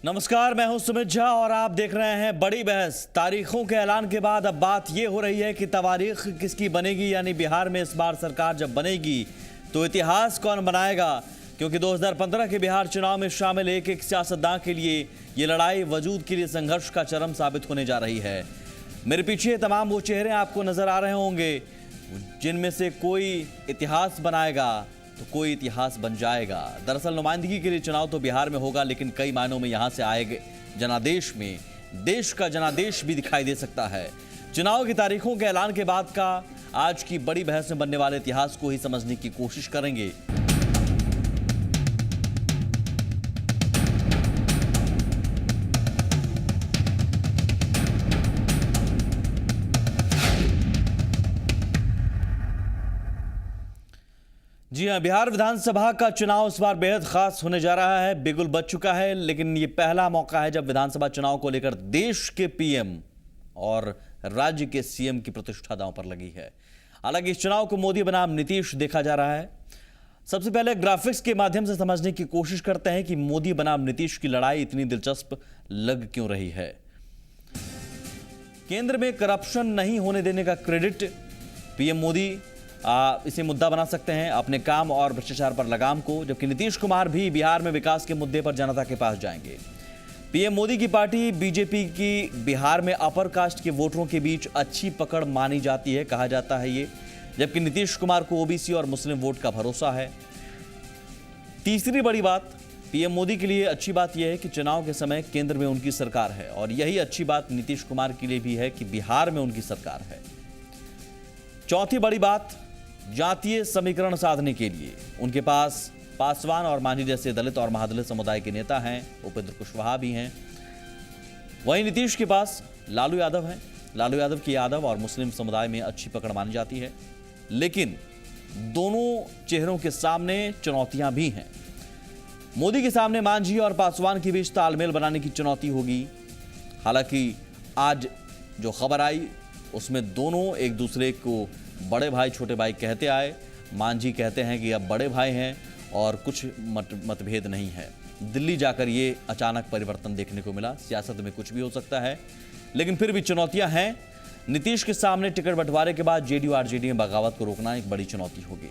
नमस्कार, मैं हूं सुमित झा और आप देख रहे हैं बड़ी बहस। तारीखों के ऐलान के बाद अब बात यह हो रही है कि तारीख किसकी बनेगी, यानी बिहार में इस बार सरकार जब बनेगी तो इतिहास कौन बनाएगा। क्योंकि 2015 के बिहार चुनाव में शामिल एक एक सियासतदान के लिए ये लड़ाई वजूद के लिए संघर्ष का चरम साबित होने जा रही है। मेरे पीछे तमाम वो चेहरे आपको नजर आ रहे होंगे जिनमें से कोई इतिहास बनाएगा तो कोई इतिहास बन जाएगा। दरअसल नुमाइंदगी के लिए चुनाव तो बिहार में होगा, लेकिन कई मायनों में यहां से आए जनादेश में देश का जनादेश भी दिखाई दे सकता है। चुनाव की तारीखों के ऐलान के बाद का आज की बड़ी बहस में बनने वाले इतिहास को ही समझने की कोशिश करेंगे। जी हां, बिहार विधानसभा का चुनाव इस बार बेहद खास होने जा रहा है। बिगुल बज चुका है, लेकिन ये पहला मौका है जब विधानसभा चुनाव को लेकर देश के पीएम और राज्य के सीएम की प्रतिष्ठा दांव पर लगी है। हालांकि इस चुनाव को मोदी बनाम नीतीश देखा जा रहा है। सबसे पहले ग्राफिक्स के माध्यम से समझने की कोशिश करते हैं कि मोदी बनाम नीतीश की लड़ाई इतनी दिलचस्प लग क्यों रही है। केंद्र में करप्शन नहीं होने देने का क्रेडिट पीएम मोदी इसे मुद्दा बना सकते हैं अपने काम और भ्रष्टाचार पर लगाम को, जबकि नीतीश कुमार भी बिहार में विकास के मुद्दे पर जनता के पास जाएंगे। पीएम मोदी की पार्टी बीजेपी की बिहार में अपर कास्ट के वोटरों के बीच अच्छी पकड़ मानी जाती है, कहा जाता है ये, जबकि नीतीश कुमार को ओबीसी और मुस्लिम वोट का भरोसा है। तीसरी बड़ी बात पीएम मोदी के लिए अच्छी बात यह है कि चुनाव के समय केंद्र में उनकी सरकार है, और यही अच्छी बात नीतीश कुमार के लिए भी है कि बिहार में उनकी सरकार है। चौथी बड़ी बात, जातीय समीकरण साधने के लिए उनके पास पासवान और मांझी जैसे दलित और महादलित समुदाय के नेता हैं, उपेंद्र कुशवाहा भी हैं। वहीं नीतीश के पास लालू यादव हैं। लालू यादव की यादव और मुस्लिम समुदाय में अच्छी पकड़ मानी जाती है, लेकिन दोनों चेहरों के सामने चुनौतियां भी हैं। मोदी के सामने मांझी और पासवान के बीच तालमेल बनाने की चुनौती होगी। हालांकि आज जो खबर आई उसमें दोनों एक दूसरे को बड़े भाई छोटे भाई कहते आए। मांझी कहते हैं कि अब बड़े भाई हैं और कुछ मतभेद नहीं है। दिल्ली जाकर ये अचानक परिवर्तन देखने को मिला। सियासत में कुछ भी हो सकता है, लेकिन फिर भी चुनौतियां हैं। नीतीश के सामने टिकट बंटवारे के बाद जेडीयू आरजेडी में बगावत को रोकना एक बड़ी चुनौती होगी।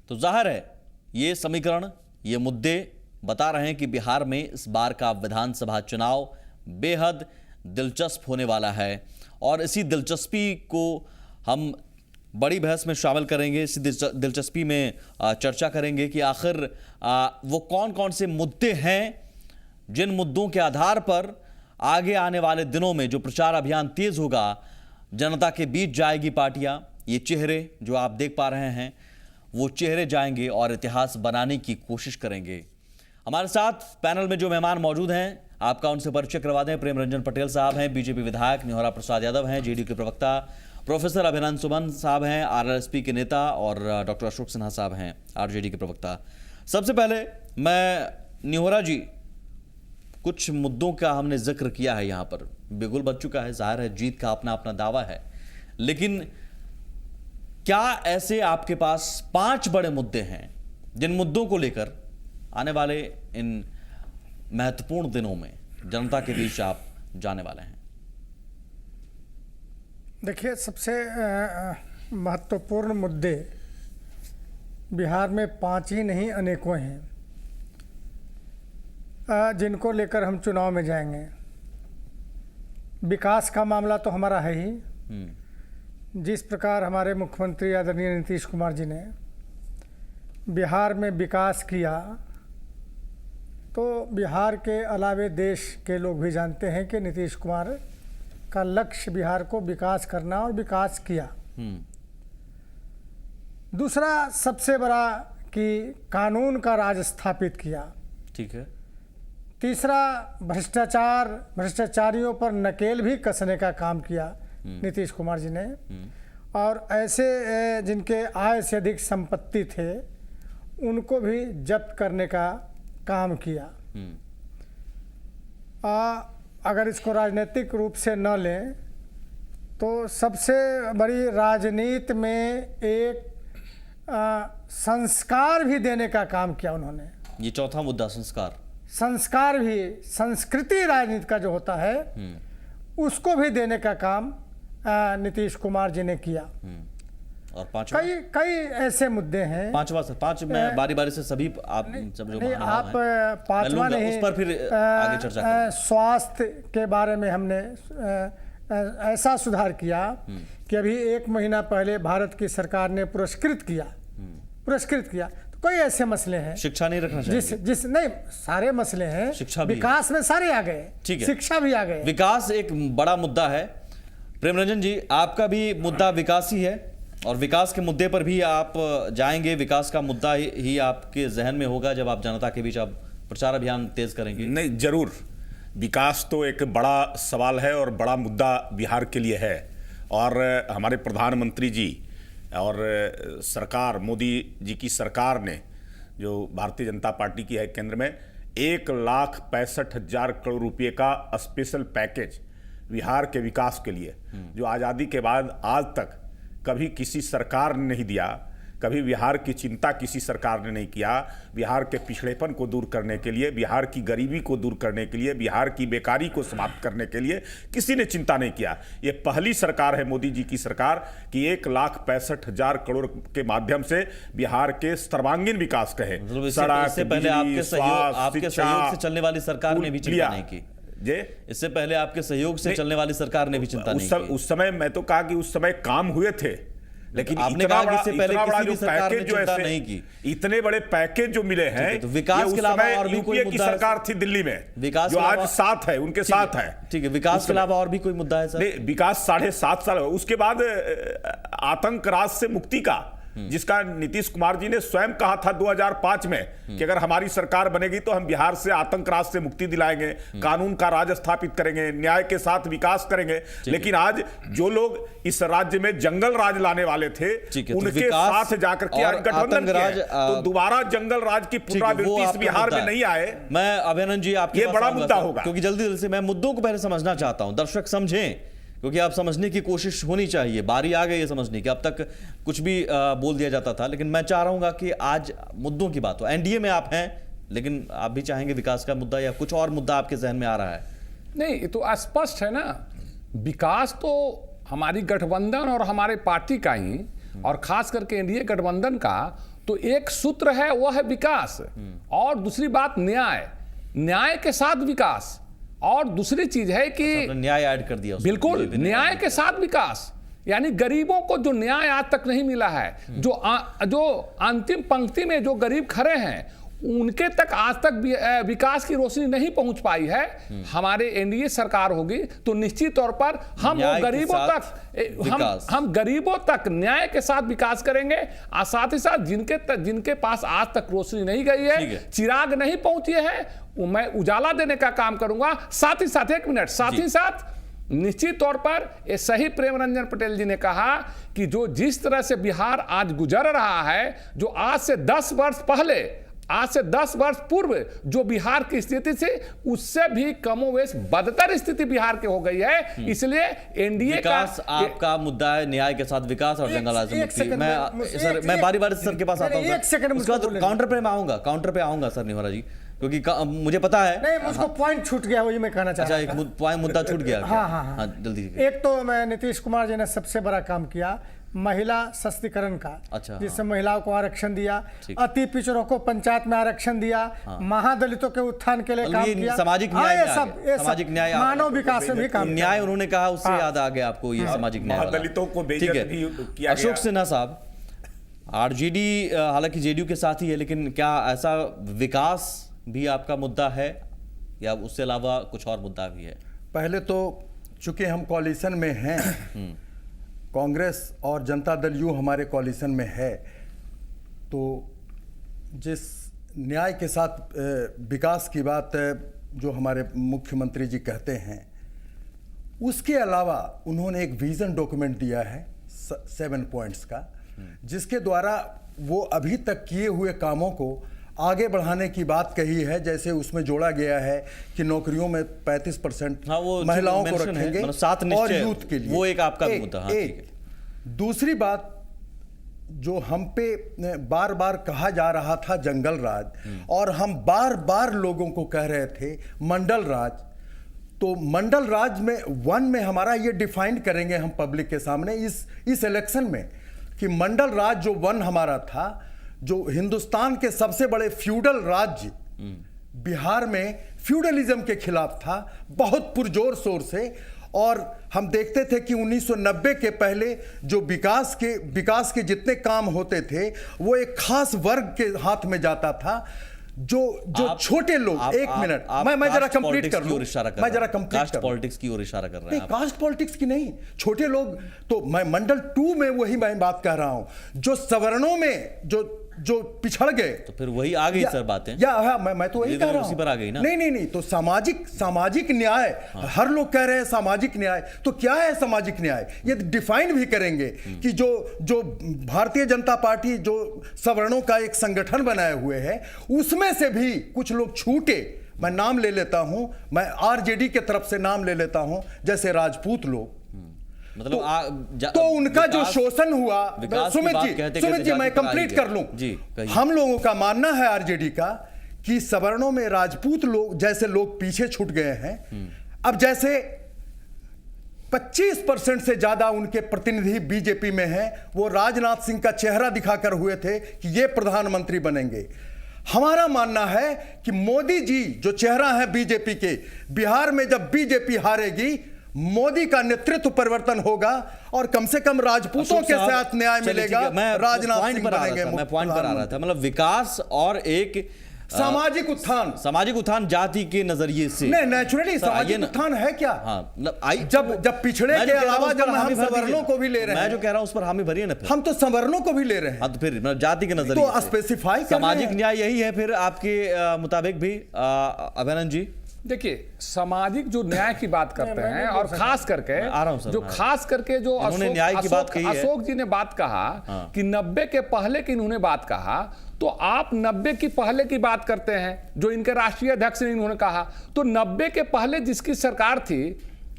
तो जाहिर है ये समीकरण, ये मुद्दे बता रहे हैं कि बिहार में इस बार का विधानसभा चुनाव बेहद दिलचस्प होने वाला है, और इसी दिलचस्पी को हम बड़ी बहस में शामिल करेंगे। इसी दिलचस्पी में चर्चा करेंगे कि आखिर वो कौन कौन से मुद्दे हैं जिन मुद्दों के आधार पर आगे आने वाले दिनों में जो प्रचार अभियान तेज होगा, जनता के बीच जाएगी पार्टियां। ये चेहरे जो आप देख पा रहे हैं वो चेहरे जाएंगे और इतिहास बनाने की कोशिश करेंगे। हमारे साथ पैनल में जो मेहमान मौजूद हैं आपका उनसे परिचय करवा दें। प्रेम रंजन पटेल साहब हैं, बीजेपी विधायक। निहोरा प्रसाद यादव हैं, जेडीयू के प्रवक्ता। प्रोफेसर अभिनंदन सुमन साहब हैं, आरएलएसपी के नेता। और डॉक्टर अशोक सिन्हा साहब हैं, आरजेडी के प्रवक्ता। सबसे पहले मैं निहोरा जी, कुछ मुद्दों का हमने जिक्र किया है, यहाँ पर बिगुल बज चुका है, जाहिर है जीत का अपना अपना दावा है, लेकिन क्या ऐसे आपके पास 5 बड़े मुद्दे हैं जिन मुद्दों को लेकर आने वाले इन महत्वपूर्ण दिनों में जनता के बीच आप जाने वाले हैं? देखिए, सबसे महत्वपूर्ण मुद्दे बिहार में 5 ही नहीं अनेकों हैं, जिनको लेकर हम चुनाव में जाएंगे। विकास का मामला तो हमारा है ही। जिस प्रकार हमारे मुख्यमंत्री आदरणीय नीतीश कुमार जी ने बिहार में विकास किया, तो बिहार के अलावे देश के लोग भी जानते हैं कि नीतीश कुमार का लक्ष्य बिहार को विकास करना, और विकास किया। दूसरा सबसे बड़ा कि कानून का राज स्थापित किया। ठीक है। तीसरा भ्रष्टाचारियों पर नकेल भी कसने का काम किया नीतीश कुमार जी ने, और ऐसे जिनके आय से अधिक संपत्ति थे उनको भी जब्त करने का काम किया। अगर इसको राजनीतिक रूप से न लें तो सबसे बड़ी राजनीति में एक संस्कार भी देने का काम किया उन्होंने। ये चौथा मुद्दा, संस्कार। संस्कार भी, संस्कृति राजनीति का जो होता है उसको भी देने का काम नीतीश कुमार जी ने किया। और पांचवा, कई ऐसे मुद्दे हैं। पांच मैं बारी बारी से सभी आप सब जो नहीं, आप पांचवा नहीं, उस पर फिर आगे चर्चा करेंगे। स्वास्थ्य के बारे में हमने ऐसा सुधार किया कि अभी 1 महीना पहले भारत की सरकार ने पुरस्कृत किया। तो कई ऐसे मसले हैं। शिक्षा नहीं रखना चाहिए, जिस नहीं, सारे मसले हैं। शिक्षा भी विकास में सारे आ गए, ठीक है, शिक्षा भी आ गए। विकास एक बड़ा मुद्दा है। प्रेम रंजन जी, आपका भी मुद्दा विकास ही है और विकास के मुद्दे पर भी आप जाएंगे। विकास का मुद्दा ही आपके जहन में होगा जब आप जनता के बीच आप प्रचार अभियान तेज करेंगे। नहीं, जरूर। विकास तो एक बड़ा सवाल है और बड़ा मुद्दा बिहार के लिए है। और हमारे प्रधानमंत्री जी और सरकार, मोदी जी की सरकार ने, जो भारतीय जनता पार्टी की है केंद्र में, 1,65,000 करोड़ रुपए का स्पेशल पैकेज बिहार के विकास के लिए, जो आज़ादी के बाद आज तक कभी किसी सरकार ने नहीं दिया, कभी बिहार की चिंता किसी सरकार ने नहीं किया। बिहार के पिछड़ेपन को दूर करने के लिए, बिहार की गरीबी को दूर करने के लिए, बिहार की बेकारी को समाप्त करने के लिए किसी ने चिंता नहीं किया। ये पहली सरकार है मोदी जी की सरकार कि 1,65,000 करोड़ के माध्यम से बिहार के सर्वांगीण विकास कहे, सड़क, इससे पहले आपके सहयोग से चलने वाली सरकार ने भी चिंता नहीं की। इससे पहले आपके सहयोग से चलने वाली सरकार ने भी चिंता नहीं की। उस समय मैं तो कहा कि उस समय काम हुए थे, लेकिन आपने कहा कि इससे पहले किसी भी सरकार ने चिंता नहीं की। इतने बड़े पैकेज जो मिले हैं, तो विकास के अलावा और भी कोई मुद्दा की सरकार थी दिल्ली में, विकास जो आज साथ है, उनके साथ है। ठीक है, विकास के अलावा और भी कोई मुद्दा है सर? नहीं, विकास 7.5 साल। उसके बाद आतंक राज से मुक्ति का, जिसका नीतीश कुमार जी ने स्वयं कहा था 2005 में कि अगर हमारी सरकार बनेगी तो हम बिहार से आतंक राज से मुक्ति दिलाएंगे, कानून का राज स्थापित करेंगे, न्याय के साथ विकास करेंगे। लेकिन आज जो लोग इस राज्य में जंगल राज लाने वाले थे, उनके साथ जाकर के आज गठबंधन किया, तो दोबारा जंगल राज की पुनरावृत्ति इस बिहार में नहीं आए। मैं अभिनंदन जी, आपके बड़ा मुद्दा होगा, क्योंकि जल्दी से मैं मुद्दों को पहले समझना चाहता हूं, दर्शक समझें, क्योंकि आप समझने की कोशिश होनी चाहिए। बारी आ गई है समझने की। अब तक कुछ भी बोल दिया जाता था, लेकिन मैं चाह रहा हूं कि आज मुद्दों की बात हो। एनडीए में आप हैं, लेकिन आप भी चाहेंगे विकास का मुद्दा या कुछ और मुद्दा आपके जहन में आ रहा है? नहीं, ये तो स्पष्ट है ना, विकास तो हमारी गठबंधन और हमारे पार्टी का ही, और खास करके एनडीए गठबंधन का तो एक सूत्र है, वह है विकास। और दूसरी बात न्याय के साथ विकास। और दूसरी चीज है कि न्याय ऐड कर दिया। बिल्कुल, न्याय के साथ विकास, यानी गरीबों को जो न्याय आज तक नहीं मिला है, जो अंतिम पंक्ति में जो गरीब खड़े हैं, उनके तक आज तक विकास की रोशनी नहीं पहुंच पाई है। हमारे एनडीए सरकार होगी तो निश्चित तौर पर हम गरीबों तक हम गरीबों तक न्याय के साथ विकास करेंगे। और साथ ही साथ जिनके पास आज तक रोशनी नहीं गई है, चिराग नहीं पहुंची है, मैं उजाला देने का काम करूंगा। साथ ही साथ, एक मिनट, साथ ही साथ निश्चित तौर पर ये सही प्रेम रंजन पटेल जी ने कहा कि जो जिस तरह से बिहार आज गुजर रहा है, जो आज से 10 वर्ष पूर्व जो बिहार की स्थिति थी, उससे भी कमोवेश बदतर स्थिति बिहार की हो गई है। इसलिए एनडीए का आपका मुद्दा है न्याय के साथ विकास और जंगल राज मुक्ति। मैं बारी बारी सर के पास आता हूं। काउंटर पे आऊंगा सर निहोरा जी, क्योंकि मुझे पता है नहीं, मुझको पॉइंट छूट गया, वही मैं कहना चाहता हूं। अच्छा, एक पॉइंट मुद्दा छूट गया। हाँ, जल्दी। एक तो मैं नीतीश कुमार जी ने सबसे बड़ा काम किया महिला सशक्तिकरण का। अच्छा, जिससे महिलाओं को आरक्षण दिया, अति पिछड़ों को पंचायत में आरक्षण दिया, महादलितों के उत्थान के लिए काम किया, सामाजिक न्याय, ये सामाजिक न्याय, मानव विकास में भी काम किया। न्याय उन्होंने कहा, उससे याद आ गया आपको ये सामाजिक न्याय, महादलितों को बेइज्जत भी किया। अशोक सिन्हा साहब, आरजेडी हालांकि जेडीयू के साथ ही है, लेकिन क्या ऐसा विकास भी आपका मुद्दा है या उससे अलावा कुछ और मुद्दा भी है? पहले तो चूंकि हम कोalition में हैं, कांग्रेस और जनता दल यू हमारे कोalition में है, तो जिस न्याय के साथ विकास की बात जो हमारे मुख्यमंत्री जी कहते हैं, उसके अलावा उन्होंने एक विजन डॉक्यूमेंट दिया है 7 पॉइंट्स का, जिसके द्वारा वो अभी तक किए हुए कामों को आगे बढ़ाने की बात कही है। जैसे उसमें जोड़ा गया है कि नौकरियों में 35% महिलाओं को रखेंगे और यूथ के लिए, वो एक आपका मुद्दा। दूसरी बात, जो हम पे बार बार कहा जा रहा था जंगल राज, और हम बार बार लोगों को कह रहे थे मंडल राज, तो मंडल राज में वन में हमारा ये डिफाइन करेंगे हम पब्लिक के सामने इस इलेक्शन में कि मंडल राज जो वन हमारा था, जो हिंदुस्तान के सबसे बड़े फ्यूडल राज्य बिहार में फ्यूडलिज्म के खिलाफ था बहुत पुरजोर शोर से, और हम देखते थे कि 1990 के पहले जो विकास के जितने काम होते थे वो एक खास वर्ग के हाथ में जाता था, जो छोटे लोग। एक मिनट, मैं जरा कंप्लीट कर लूं, मैं जरा कंप्लीट कास्ट पॉलिटिक्स की ओर इशारा कर रहे नहीं, हैं आप। कास्ट पॉलिटिक्स की नहीं, छोटे लोग। तो मैं मंडल 2 में वही मैं बात कह रहा हूं, जो सवर्णों में जो पिछड़ गए, तो फिर वही आ गई सर बातें। हाँ, मैं तो वही कह रहा हूं, उसी पर आ गई ना। नहीं, तो सामाजिक न्याय। हाँ। हर लोग कह रहे हैं सामाजिक न्याय, तो क्या है सामाजिक न्याय, ये डिफाइन भी करेंगे कि जो भारतीय जनता पार्टी जो सवर्णों का एक संगठन बनाए हुए है, उसमें से भी कुछ लोग छूटे। मैं नाम ले लेता हूं, मैं आरजेडी के तरफ से नाम ले लेता हूं, जैसे राजपूत लोग। मतलब तो उनका जो शोषण हुआ, सुमित जी मैं कंप्लीट कर लूं जी। हम लोगों का मानना है आरजेडी का कि सवर्णों में राजपूत लोग जैसे लोग पीछे छूट गए हैं। अब जैसे 25% से ज्यादा उनके प्रतिनिधि बीजेपी में हैं, वो राजनाथ सिंह का चेहरा दिखाकर हुए थे कि ये प्रधानमंत्री बनेंगे। हमारा मानना है कि मोदी जी जो चेहरा है बीजेपी के, बिहार में जब बीजेपी हारेगी, मोदी का नेतृत्व परिवर्तन होगा और कम से कम राजपूतों के साथ न्याय मिलेगा। राजनाथ सिंह बनेंगे। मैं पॉइंट पर आ रहा था, मतलब विकास और एक सामाजिक उत्थान जाति के नजरिए से। नहीं, नेचुरली सामाजिक उत्थान है क्या? हाँ, मतलब जब पिछड़े के अलावा जब हम सवर्णों को भी ले रहे हैं, मैं जो कह रहा हूं उस पर हामी भरिए ना। हम तो सवर्णों को भी ले रहे हैं। हाँ, तो फिर मतलब जाति के नजरिए तो स्पेसिफाई सामाजिक न्याय यही है फिर आपके मुताबिक भी, अभिनंदन जी? देखिए, सामाजिक जो न्याय की बात करते हैं, और खास करके खास करके जो अशोक जी ने बात कहा कि 90 के पहले की इन्होंने बात कहा, तो आप 90 की पहले की बात करते हैं जो इनके राष्ट्रीय अध्यक्ष ने इन्होंने कहा। तो 90 के पहले जिसकी सरकार थी,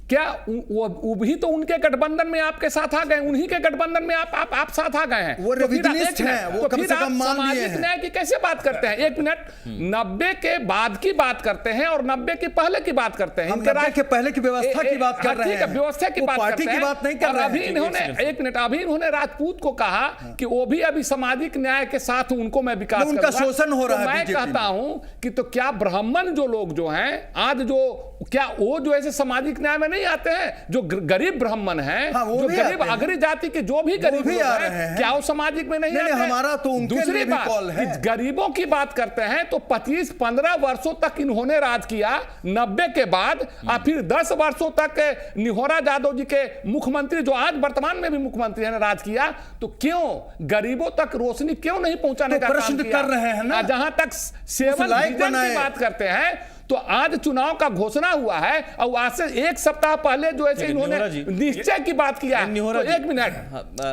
क्या वो भी तो उनके गठबंधन में आपके साथ आ गए, उन्हीं के गठबंधन में आप साथ आ गए हैं। वो रिविजनिस्ट हैं, वो कम से कम मान लिए हैं। सामाजिक न्याय की कैसे बात करते हैं? एक मिनट, 90 के बाद की बात करते हैं और 90 के पहले की बात करते हैं। हम 90 के पहले की व्यवस्था की बात कर रहे हैं, व्यवस्था की बात पार्टी की बात नहीं कर रहे हैं। अभी इन्होंने राजपूत को कहा कि वो भी अभी सामाजिक न्याय के साथ उनको मैं विकास, उनका शोषण हो रहा है। मैं कहता हूं कि तो क्या ब्राह्मण जो लोग जो हैं आज, जो क्या वो जो ऐसे सामाजिक न्याय में नहीं आते हैं? जो गरीब ब्राह्मण हैं, जो गरीब अग्र जाति के जो भी गरीब लोग हैं, क्या वो सामाजिक में नहीं आते? हमारा तो उनके दूसरी लिए भी कॉल है। गरीबों की बात करते हैं तो 25-15 वर्षों तक इन्होंने राज किया 90 के बाद, और फिर 10 वर्षों तक निहोरा यादव जी के मुख्यमंत्री, जो आज वर्तमान में भी मुख्यमंत्री हैं, राज किया। तो क्यों गरीबों तक रोशनी क्यों नहीं पहुंचाने का प्रश्न कर रहे हैं ना? जहां तक 7 विजन की बात करते हैं, तो आज चुनाव का घोषणा हुआ है, और आज से एक सप्ताह पहले जो ऐसे इन्होंने निश्चय की बात किया है। तो एक मिनट,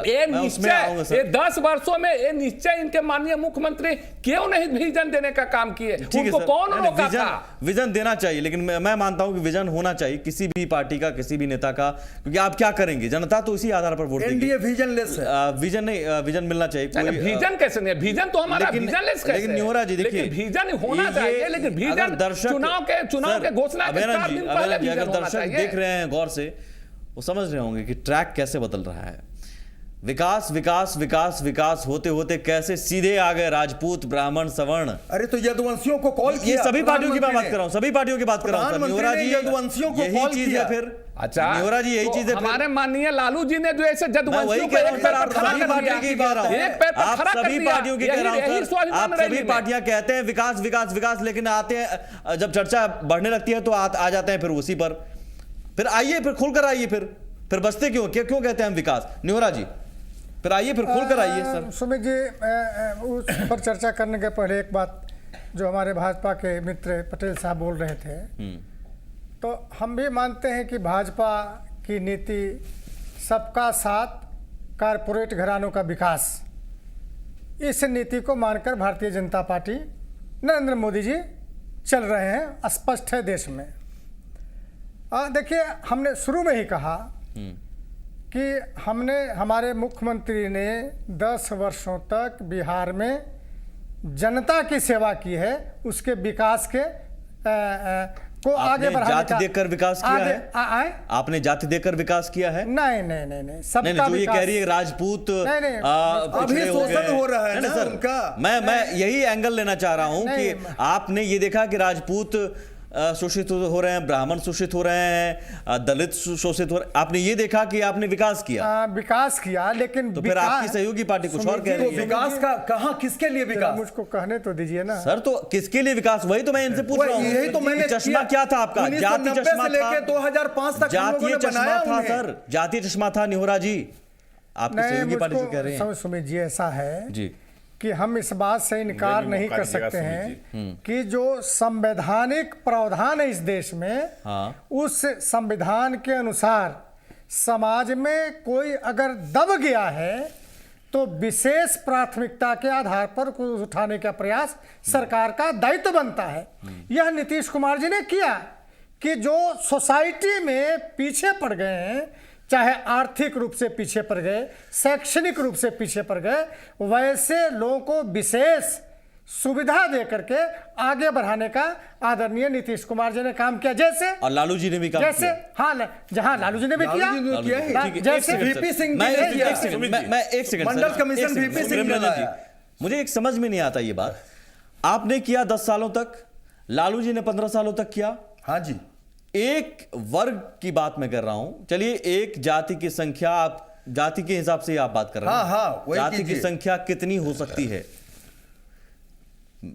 ये निश्चय, ये 10 वर्षों में ये निश्चय इनके माननीय मुख्यमंत्री क्यों नहीं विजन देने का काम किए? उनको कौन रोका था? विजन देना चाहिए, लेकिन मैं मानता हूं कि विजन होना चाहिए किसी भी पार्टी का, किसी भी नेता का, क्योंकि आप क्या करेंगे, जनता तो इसी आधार पर वोट देगी। एनडीए विजनलेस है। विजन नहीं, विजन मिलना चाहिए। विजन कैसे नहीं? विजन तो हमारा विजनलेस कैसे? लेकिन निहोरा जी देखिए, विजन होना चाहिए, लेकिन विजन चुनाव के घोषणा के 4 दिन पहले भी अगर दर्शक देख रहे हैं गौर से, वो समझ रहे होंगे कि ट्रैक कैसे बदल रहा है। विकास विकास विकास विकास होते होते कैसे सीधे आ गए राजपूत, ब्राह्मण, सवर्ण। अरे तो यदुवंशियों को कॉल किया, ये सभी पार्टियों की मैं बात कर रहा हूं, सभी पार्टियों की बात कर रहा हूं। निहोरा जी, यदुवंशियों को कॉल किया फिर। अच्छा, निहोरा जी, यही चीज है। हमारे माननीय लालू जी ने जो ऐसे जदवंशियों को एक पैर पर खड़ा कर दिया, एक पैर पर खड़ा कर दिया। सभी पार्टियों की कह रहा हूं सर, आप सभी पार्टियां कहते हैं विकास विकास विकास, लेकिन आते हैं जब चर्चा बढ़ने लगती है तो आ जाते हैं फिर उसी पर। फिर आइए, फिर खुलकर आइए, फिर बचते क्यों कहते हैं हम विकास? निहोरा जी, फिर आइए, फिर खुलकर आइए सर। सुमित जी, उस पर चर्चा करने के पहले एक बात जो हमारे भाजपा के मित्र पटेल साहब बोल रहे थे, तो हम भी मानते हैं कि भाजपा की नीति सबका साथ, कारपोरेट घरानों का विकास, इस नीति को मानकर भारतीय जनता पार्टी, नरेंद्र मोदी जी चल रहे हैं, स्पष्ट है देश में। देखिए, हमने शुरू में ही कहा कि हमारे मुख्यमंत्री ने 10 वर्षों तक बिहार में जनता की सेवा की है, उसके विकास के को आगे बढ़ाने जाति देकर विकास किया है? आपने जाति देकर विकास किया है? नहीं, सबका नहीं, जो ये विकास। कह रही है राजपूत नहीं, अभी पिछड़े हो शोषण गए। हो रहा है नहीं, ना सर, उनका। मैं यही एंगल लेना चाह रहा हूं नहीं, कि आपने ये देखा कि राजपूत शोषित हो रहे हैं, ब्राह्मण शोषित हो रहे हैं, दलित शोषित हो रहे हैं, आपने ये देखा कि आपने विकास किया। विकास किया, लेकिन तो फिर आपकी सहयोगी पार्टी कुछ और कह रही है। विकास का कहां, किसके लिए विकास? मुझको कहने तो दीजिए ना सर, तो किसके लिए विकास? वही तो मैं इनसे पूछ रहा हूँ। यही तो मैंने चश्मा क्या था आपका? जाति 1990 चश्मा से लेके था, 2005 तक हम लोगों जातीय ने चश्मा बनाया था उन्हें। सर, जातीय चश्मा था निहोरा जी। आपकी सहयोगी पार्टी जो कह रहे हैं सुमित जी, ऐसा है जी कि हम इस बात से इनकार मुझे भी नहीं मौका कर दीजिएगा सकते सुमित हैं कि जो संवैधानिक प्रावधान है इस देश में, हाँ। उस संविधान के अनुसार समाज में कोई अगर दब गया है तो विशेष प्राथमिकता के आधार पर कुछ उठाने का प्रयास सरकार का दायित्व बनता है। यह नीतीश कुमार जी ने किया कि जो सोसाइटी में पीछे पड़ गए हैं, चाहे आर्थिक रूप से पीछे पड़ गए, शैक्षणिक रूप से पीछे पड़ गए, वैसे लोगों को विशेष सुविधा दे करके आगे बढ़ाने का आदरणीय नीतीश कुमार जी ने काम किया। जैसे और लालू जी ने भी काम जैसे किया। हाँ, जहां लालू जी ने भी किया, लालू जी ने किया ही। ठीक है, जैसे एक सेकंड VP सर। सिंह मैं जी ने किया। एक सेकंड, मैं एक सेकंड मंडल सर, कमीशन एक सेकंड, VP सिंह ने प्रेमचंद जी, लाया। मुझे एक समझ में नहीं आता ये बात। आपने किया 10 सालों तक, लालू जी ने 15 सालों तक किया। हाँ जी, एक वर्ग की बात मैं कर रहा हूं, चलिए एक जाति की संख्या, आप जाति के हिसाब से आप बात कर रहे हैं। हाँ, वही जाति की कीजिए। संख्या कितनी हो सकती है?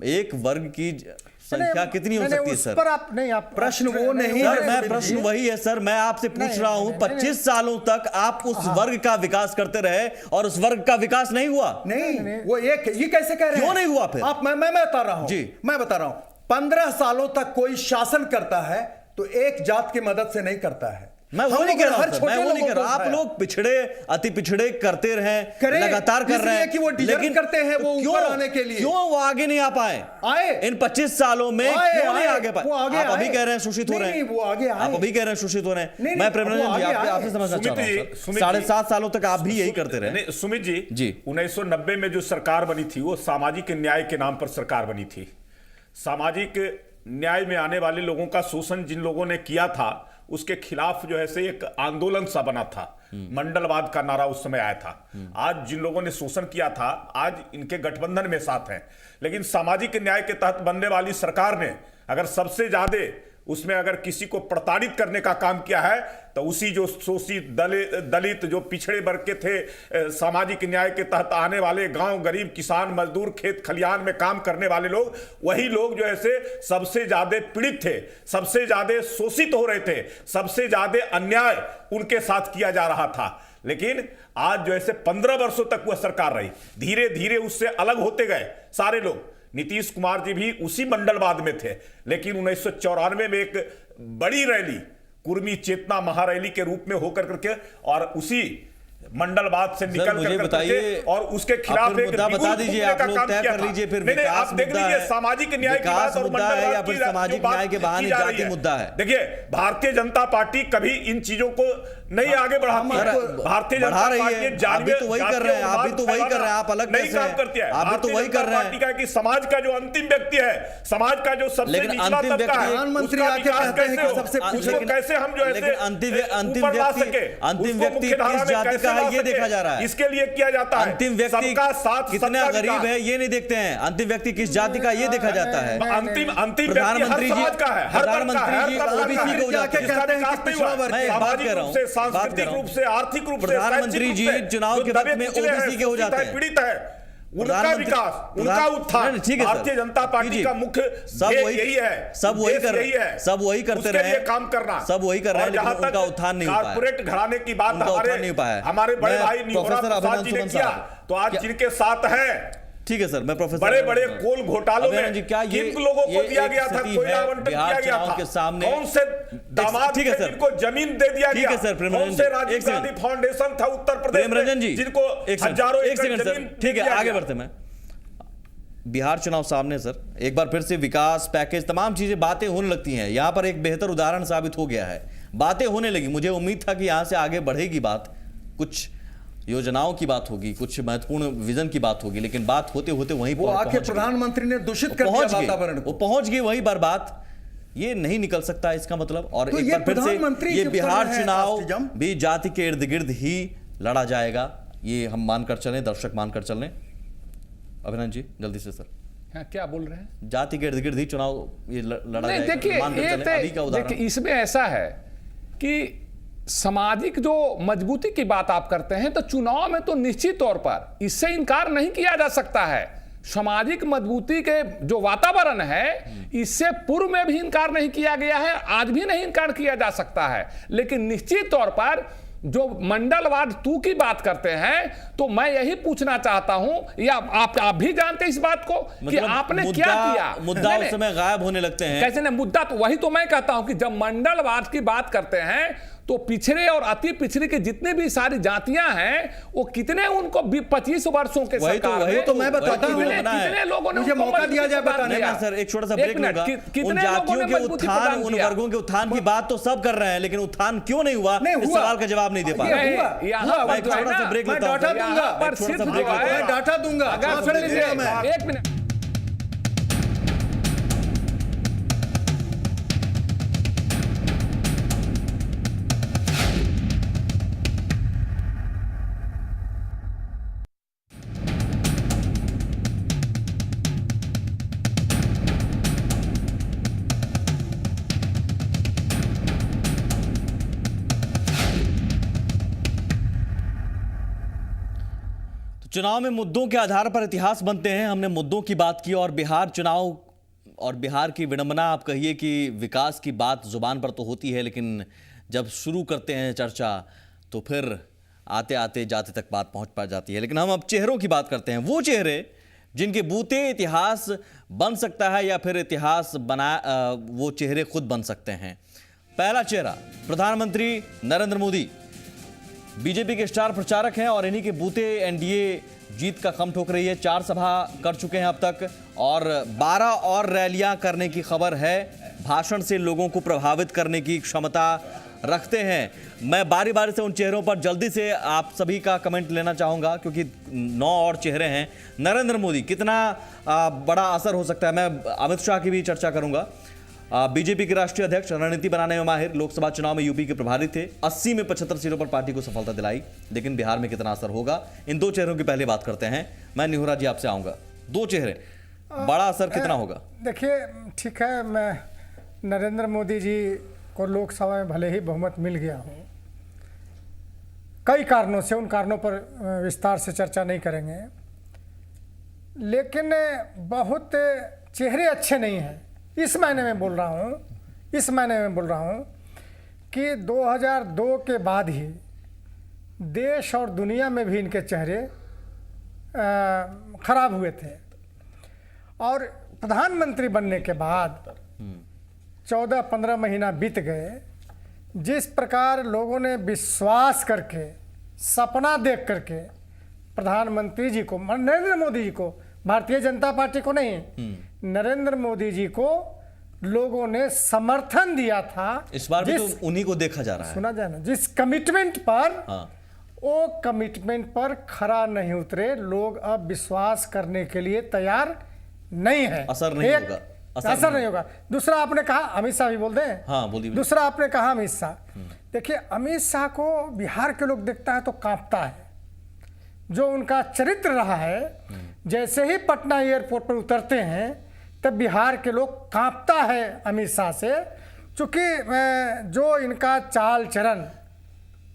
एक वर्ग की संख्या कितनी हो सकती है उस सर? पर आप नहीं, आप प्रश्न वो नहीं सर, है, मैं सुमित प्रश्न जी। वही है सर, मैं आपसे पूछ नहीं, रहा हूं, नहीं, 25 सालों तक आप उस वर्ग का विकास करते रहे और उस वर्ग का विकास नहीं हुआ। नहीं, वो ये कैसे कह रहे हैं? क्यों नहीं हुआ फिर? आप मैं बता रहा हूं जी। मैं बता रहा हूं 15 सालों तक कोई शासन करता है तो एक जात की मदद से नहीं करता है। मैं वो हम नहीं लोग कह रहा हर हूं सर, छोटे मैं वो नहीं लोगों कह को रहा। आप उठाया। लोग पिछड़े, अति पिछड़े करते रहे, करें, लगातार कर रहे इसलिए हैं, कि वो डिजर्व करते हैं वो ऊपर आने के लिए। क्यों वो आगे नहीं आ पाए? आए इन 25 सालों में क्यों नहीं आगे पाए? वो आगे आप अभी आए। कह रहे हैं शोषित हो रहे नहीं, हैं, वो आगे आए। आप अभी कह रहे हैं शोषित हो रहे हैं। नहीं, मैं वो प्रेमचंद जी आगे आपसे आए। समझना चाह रहा हूं सर, सुमित जी, 7.5 सालों तक आप भी यही करते रहे। नहीं, सुमित जी जी। 1990 में जो सरकार बनी थी वो सामाजिक न्याय के नाम पर सरकार बनी थी। सामाजिक न्याय में आने वाले लोगों का शोषण जिन लोगों ने किया था उसके खिलाफ जो है से एक आंदोलन सा बना था। मंडलवाद का नारा उस समय आया था। आज जिन लोगों ने शोषण किया था आज इनके गठबंधन में साथ हैं, लेकिन सामाजिक न्याय के तहत बनने वाली सरकार ने अगर सबसे ज्यादा उसमें अगर किसी को प्रताड़ित करने का काम किया है तो उसी जो शोषित दलित जो पिछड़े वर्ग के थे, सामाजिक न्याय के तहत आने वाले गांव, गरीब किसान मजदूर, खेत खलियान में काम करने वाले लोग, वही लोग जो ऐसे सबसे ज्यादा पीड़ित थे, सबसे ज्यादा शोषित हो रहे थे, सबसे ज्यादा अन्याय उनके साथ किया जा रहा था। लेकिन आज जो ऐसे 15 वर्षों तक वह सरकार रही, धीरे धीरे उससे अलग होते गए सारे लोग। नीतीश कुमार जी भी उसी मंडलवाद में थे, लेकिन 1994 में एक बड़ी रैली, कुर्मी चेतना महारैली के रूप में होकर करके और उसी मंडलवाद से निकल मुझे कर बताइए, करके और उसके खिलाफ आप फिर एक मुद्दा बता बिगुल दीजिए, फूंकने आप का लोग काम तय किया कर था। लीजिए, फिर नहीं, विकास आप देख मुद्दा लीजिए है, सामाजिक न्याय की विकास बात और मुद्दा है या मंडलवाद फिर की सामाजिक जो बात न्याय के बहाने की जा रही जाति है। मुद्दा है। देखिए, भारतीय जनता पार्टी कभी इन चीजों को नहीं आगे बढ़ाती है। भारतीय बढ़ा जनता रही पार्टी है, आप भी तो वही कर रहे हैं, आप भी तो वही कर रहे हैं, आप अलग नहीं कैसे काम हैं? करती है। आप भी तो वही कर रहे हैं। पार्टी का कि समाज का जो अंतिम व्यक्ति है, समाज का जो सबसे लेकिन निचला अंतिम तबका है, व्यक्ति- प्रधानमंत्री उसका आके विकास कहते हैं कैसे कि हो? सबसे उसको लेकिन- कैसे हम जो लेकिन अंतिम ऊपर ला व्यक्ति- सके, अंतिम उसको व्यक्ति मुख्य धारा किस में जाति कैसे का है ला ये सके, देखा जा रहा है। इसके लिए किया जाता है। अंतिम व्यक्ति सबका साथ, कितना सबका गरीब विकास। है ये नहीं देखते हैं, अंतिम व्यक्ति किस जाति का ये देखा जाता है। अंतिम व्यक्ति हर प्रधानमंत्री जी- समाज का है, हर वर्ग का है, प्रधानमंत्री हर जी तबका OBC का है। को हो जाते हैं। इसका कहते हैं कि विकास नहीं हुआ। पिछड़ा वर्ग मैं एक बात सामाजिक कह रहा रूप हूं, से, बात कर सांस्कृतिक रहा हूं। रूप से, आर्थिक रूप से, प्रधानमंत्री शैक्षिक जी रूप से, चुनाव जो के दबे वक्त में कुचले हैं, OBC के हो शोषित जाते है, हैं। पीड़ित है, उनका प्रधानमंत्री- विकास, उनका उत्थान। नहीं, ठीक है सर। भारतीय जनता पार्टी कीजिए। का मुख्य सब ध्येय वही- यही है, सब वही उद्देश्य कर- यही है, सब वही करते उसके रहे लिए काम करना, सब वही कर रहे हैं, और जहां लेकिन उनका तक उत्थान नहीं हो पाया। कारपोरेट घराने की बात उनका उत्थान नहीं हो पाया। हमारे बड़े मैं भाई निहोरा प्रोफेसर प्रसाद अभिनंदन जी ने सुमन किया, साहब, तो आज क्या- जिनके साथ है ठीक है सर, मैं प्रोफेसर बड़े बड़े अभिनंदन- कोल घोटालों अभिनंदन में जी, क्या ये किन लोगों को ये दिया एक गया था, स्थिति कोयला है आवंटन बिहार किया गया चुनाव था, के सामने? कौन से दामाद ठीक है थे सर। जिनको जमीन दे दिया ठीक गया, है सर, प्रेमरंजन कौन से जी, राजीव एक सेकंड। गांधी फाउंडेशन था उत्तर प्रदेश प्रेमरंजन जी में जिनको एक सेकंड, हजारों एक एकड़ सेकंड सर, जमीन ठीक है दिया आगे गया। बढ़ते हैं। बिहार चुनाव सामने सर, एक बार फिर से विकास पैकेज तमाम चीजें बातें होने लगती हैं। यहां पर एक बेहतर उदाहरण साबित हो गया है, बातें होने लगी। मुझे उम्मीद था कि यहां से आगे बढ़ेगी बात, कुछ योजनाओं की बात होगी, कुछ महत्वपूर्ण विजन की बात होगी, लेकिन बात होते होते वहीं वो पहुंच आके गई। प्रधानमंत्री ने दूषित कर दिया वातावरण वो को। पहुंच गई वहीं पर बात, ये नहीं निकल सकता इसका मतलब। और तो एक ये बार फिर से प्रधानमंत्री ये के बिहार ऊपर है चुनाव राष्ट्रीय भी जाति के इर्द गिर्द ही लड़ा जाएगा, ये हम मानकर चलें, दर्शक मानकर चलें। अभिनंदन जी जल्दी से सर, हाँ, क्या बोल रहे हैं? जाति के इर्द गिर्द ही चुनाव ये लड़ा नहीं, जाएगा, देखिए मानकर ये चलें। अभी का देखिए उदाहरण इसमें ऐसा है कि सामाजिक जो मजबूती की बात आप करते हैं, तो चुनाव में तो निश्चित तौर पर इससे इनकार नहीं किया जा सकता है। सामाजिक मजबूती के जो वातावरण है, इससे पूर्व में भी इनकार नहीं किया गया है, आज भी नहीं इनकार किया जा सकता है। लेकिन निश्चित तौर पर जो मंडलवाद तू की बात करते हैं, तो मैं यही पूछना चाहता हूं, या आप भी जानते हैं इस बात को कि मतलब आपने क्या किया? मुद्दा नहीं, उस समय गायब होने लगते हैं। कैसे नहीं मुद्दा, तो वही तो मैं कहता हूं कि जब मंडलवाद की बात करते हैं, तो पिछड़े और अति पिछड़े के जितने भी सारी जातियां हैं, वो कितने उनको 25 वर्षों के वही तो- सरकार वही में तो मैं बताता हूं। कितने लोगों ने मुझे उनको मौका दिया मजबूती जाए प्रदान बताने किया? नहीं, सर एक छोटा सा एक ब्रेक मिनट, लूंगा। कितने उन लोगों जातियों ने के मजबूती उत्थान, प्रदान उन किया? वर्गों के उत्थान की बात तो सब कर रहे हैं, लेकिन उत्थान क्यों नहीं हुआ, नहीं इस हुआ। सवाल का जवाब नहीं दे पा ये रहे। हुआ। यहाँ मैं पर एक जो है छोटा सा ना, ब्रेक मैं लेता हूं। डाटा दूंगा। यहाँ पर एक छोटा सा सिर्फ ब्रेक जो लेता हूं। है, मैं डाटा दूंगा। अगर हाँ, सुन सुन लीजिए, लीजिएगा मैं। एक मिनट। चुनाव में मुद्दों के आधार पर इतिहास बनते हैं। हमने मुद्दों की बात की और बिहार चुनाव और बिहार की विडंबना, आप कहिए कि विकास की बात जुबान पर तो होती है, लेकिन जब शुरू करते हैं चर्चा तो फिर आते आते जाते तक बात पहुंच पा जाती है। लेकिन हम अब चेहरों की बात करते हैं, वो चेहरे जिनके बूते इतिहास बन सकता है या फिर इतिहास वो चेहरे खुद बन सकते हैं। पहला चेहरा प्रधानमंत्री नरेंद्र मोदी, बीजेपी के स्टार प्रचारक हैं और इन्हीं के बूते एनडीए जीत का खम ठोक रही है। 4 सभा कर चुके हैं अब तक और 12 और रैलियां करने की खबर है। भाषण से लोगों को प्रभावित करने की क्षमता रखते हैं। मैं बारी बारी से उन चेहरों पर जल्दी से आप सभी का कमेंट लेना चाहूंगा, क्योंकि 9 और चेहरे हैं। नरेंद्र मोदी, कितना बड़ा असर हो सकता है? मैं अमित शाह की भी चर्चा करूंगा। बीजेपी के राष्ट्रीय अध्यक्ष, रणनीति बनाने में माहिर, लोकसभा चुनाव में यूपी के प्रभारी थे। 80 में 75 सीटों पर पार्टी को सफलता दिलाई, लेकिन बिहार में कितना असर होगा, इन 2 चेहरों की पहले बात करते हैं। मैं निहुरा जी आपसे आऊंगा, 2 चेहरे, बड़ा असर कितना होगा? देखिए, ठीक है, मैं नरेंद्र मोदी जी को लोकसभा में भले ही बहुमत मिल गया हो, कई कारणों से, उन कारणों पर विस्तार से चर्चा नहीं करेंगे, लेकिन बहुत चेहरे अच्छे नहीं हैं। इस मायने में बोल रहा हूँ कि 2002 के बाद ही देश और दुनिया में भी इनके चेहरे खराब हुए थे। और प्रधानमंत्री बनने के बाद 14-15 महीना बीत गए, जिस प्रकार लोगों ने विश्वास करके, सपना देख करके प्रधानमंत्री जी को, नरेंद्र मोदी जी को, भारतीय जनता पार्टी को नहीं, नरेंद्र मोदी जी को लोगों ने समर्थन दिया था। इस बार भी तो उन्हीं को देखा जा रहा है। सुना जाए ना, जिस कमिटमेंट पर, हाँ। वो कमिटमेंट पर खरा नहीं उतरे लोग, अब विश्वास करने के लिए तैयार नहीं है। असर नहीं होगा, असर नहीं होगा। दूसरा आपने कहा, अमित शाह भी बोलते हैं। हाँ, बोलिए। दूसरा आपने कहा अमित शाह। देखिए, अमित शाह को बिहार के लोग देखता है तो कांपता है। जो उनका चरित्र रहा है, जैसे ही पटना एयरपोर्ट पर उतरते हैं तब बिहार के लोग कांपता है अमित शाह से, चूंकि जो इनका चाल चलन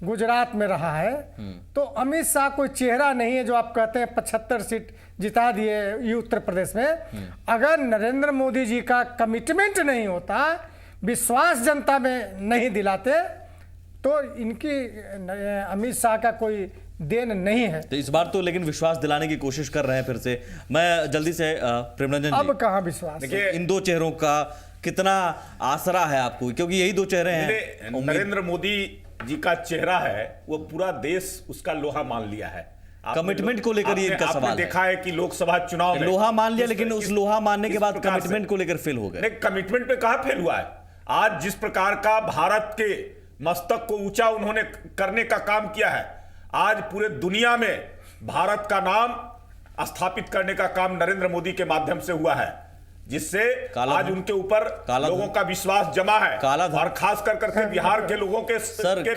गुजरात में रहा है, तो अमित शाह कोई चेहरा नहीं है जो आप कहते हैं 75 सीट जिता दिए ये उत्तर प्रदेश में। अगर नरेंद्र मोदी जी का कमिटमेंट नहीं होता, विश्वास जनता में नहीं दिलाते, तो इनकी अमित शाह का कोई देन नहीं है। तो इस बार तो लेकिन विश्वास दिलाने की कोशिश कर रहे हैं फिर से। मैं जल्दी से प्रेमरंजन जी, अब कहाँ विश्वास? देखिए, इन 2 चेहरों का कितना आसरा है आपको, क्योंकि यही 2 चेहरे हैं। नरेंद्र मोदी जी का चेहरा है, वो पूरा देश उसका लोहा मान लिया है। कमिटमेंट को लेकर ये इनका सवाल है। देखा है कि लोकसभा चुनाव में लोहा मान लिया, लेकिन उस लोहा मानने के बाद कमिटमेंट को लेकर फेल हो गए। कमिटमेंट पे कहां फेल हुआ है? आज जिस प्रकार का भारत के मस्तक को ऊंचा उन्होंने करने का काम किया है, आज पूरे दुनिया में भारत का नाम स्थापित करने का काम नरेंद्र मोदी के माध्यम से हुआ है, जिससे आज उनके ऊपर लोगों का विश्वास जमा है। और खास कर करके बिहार के लोगों के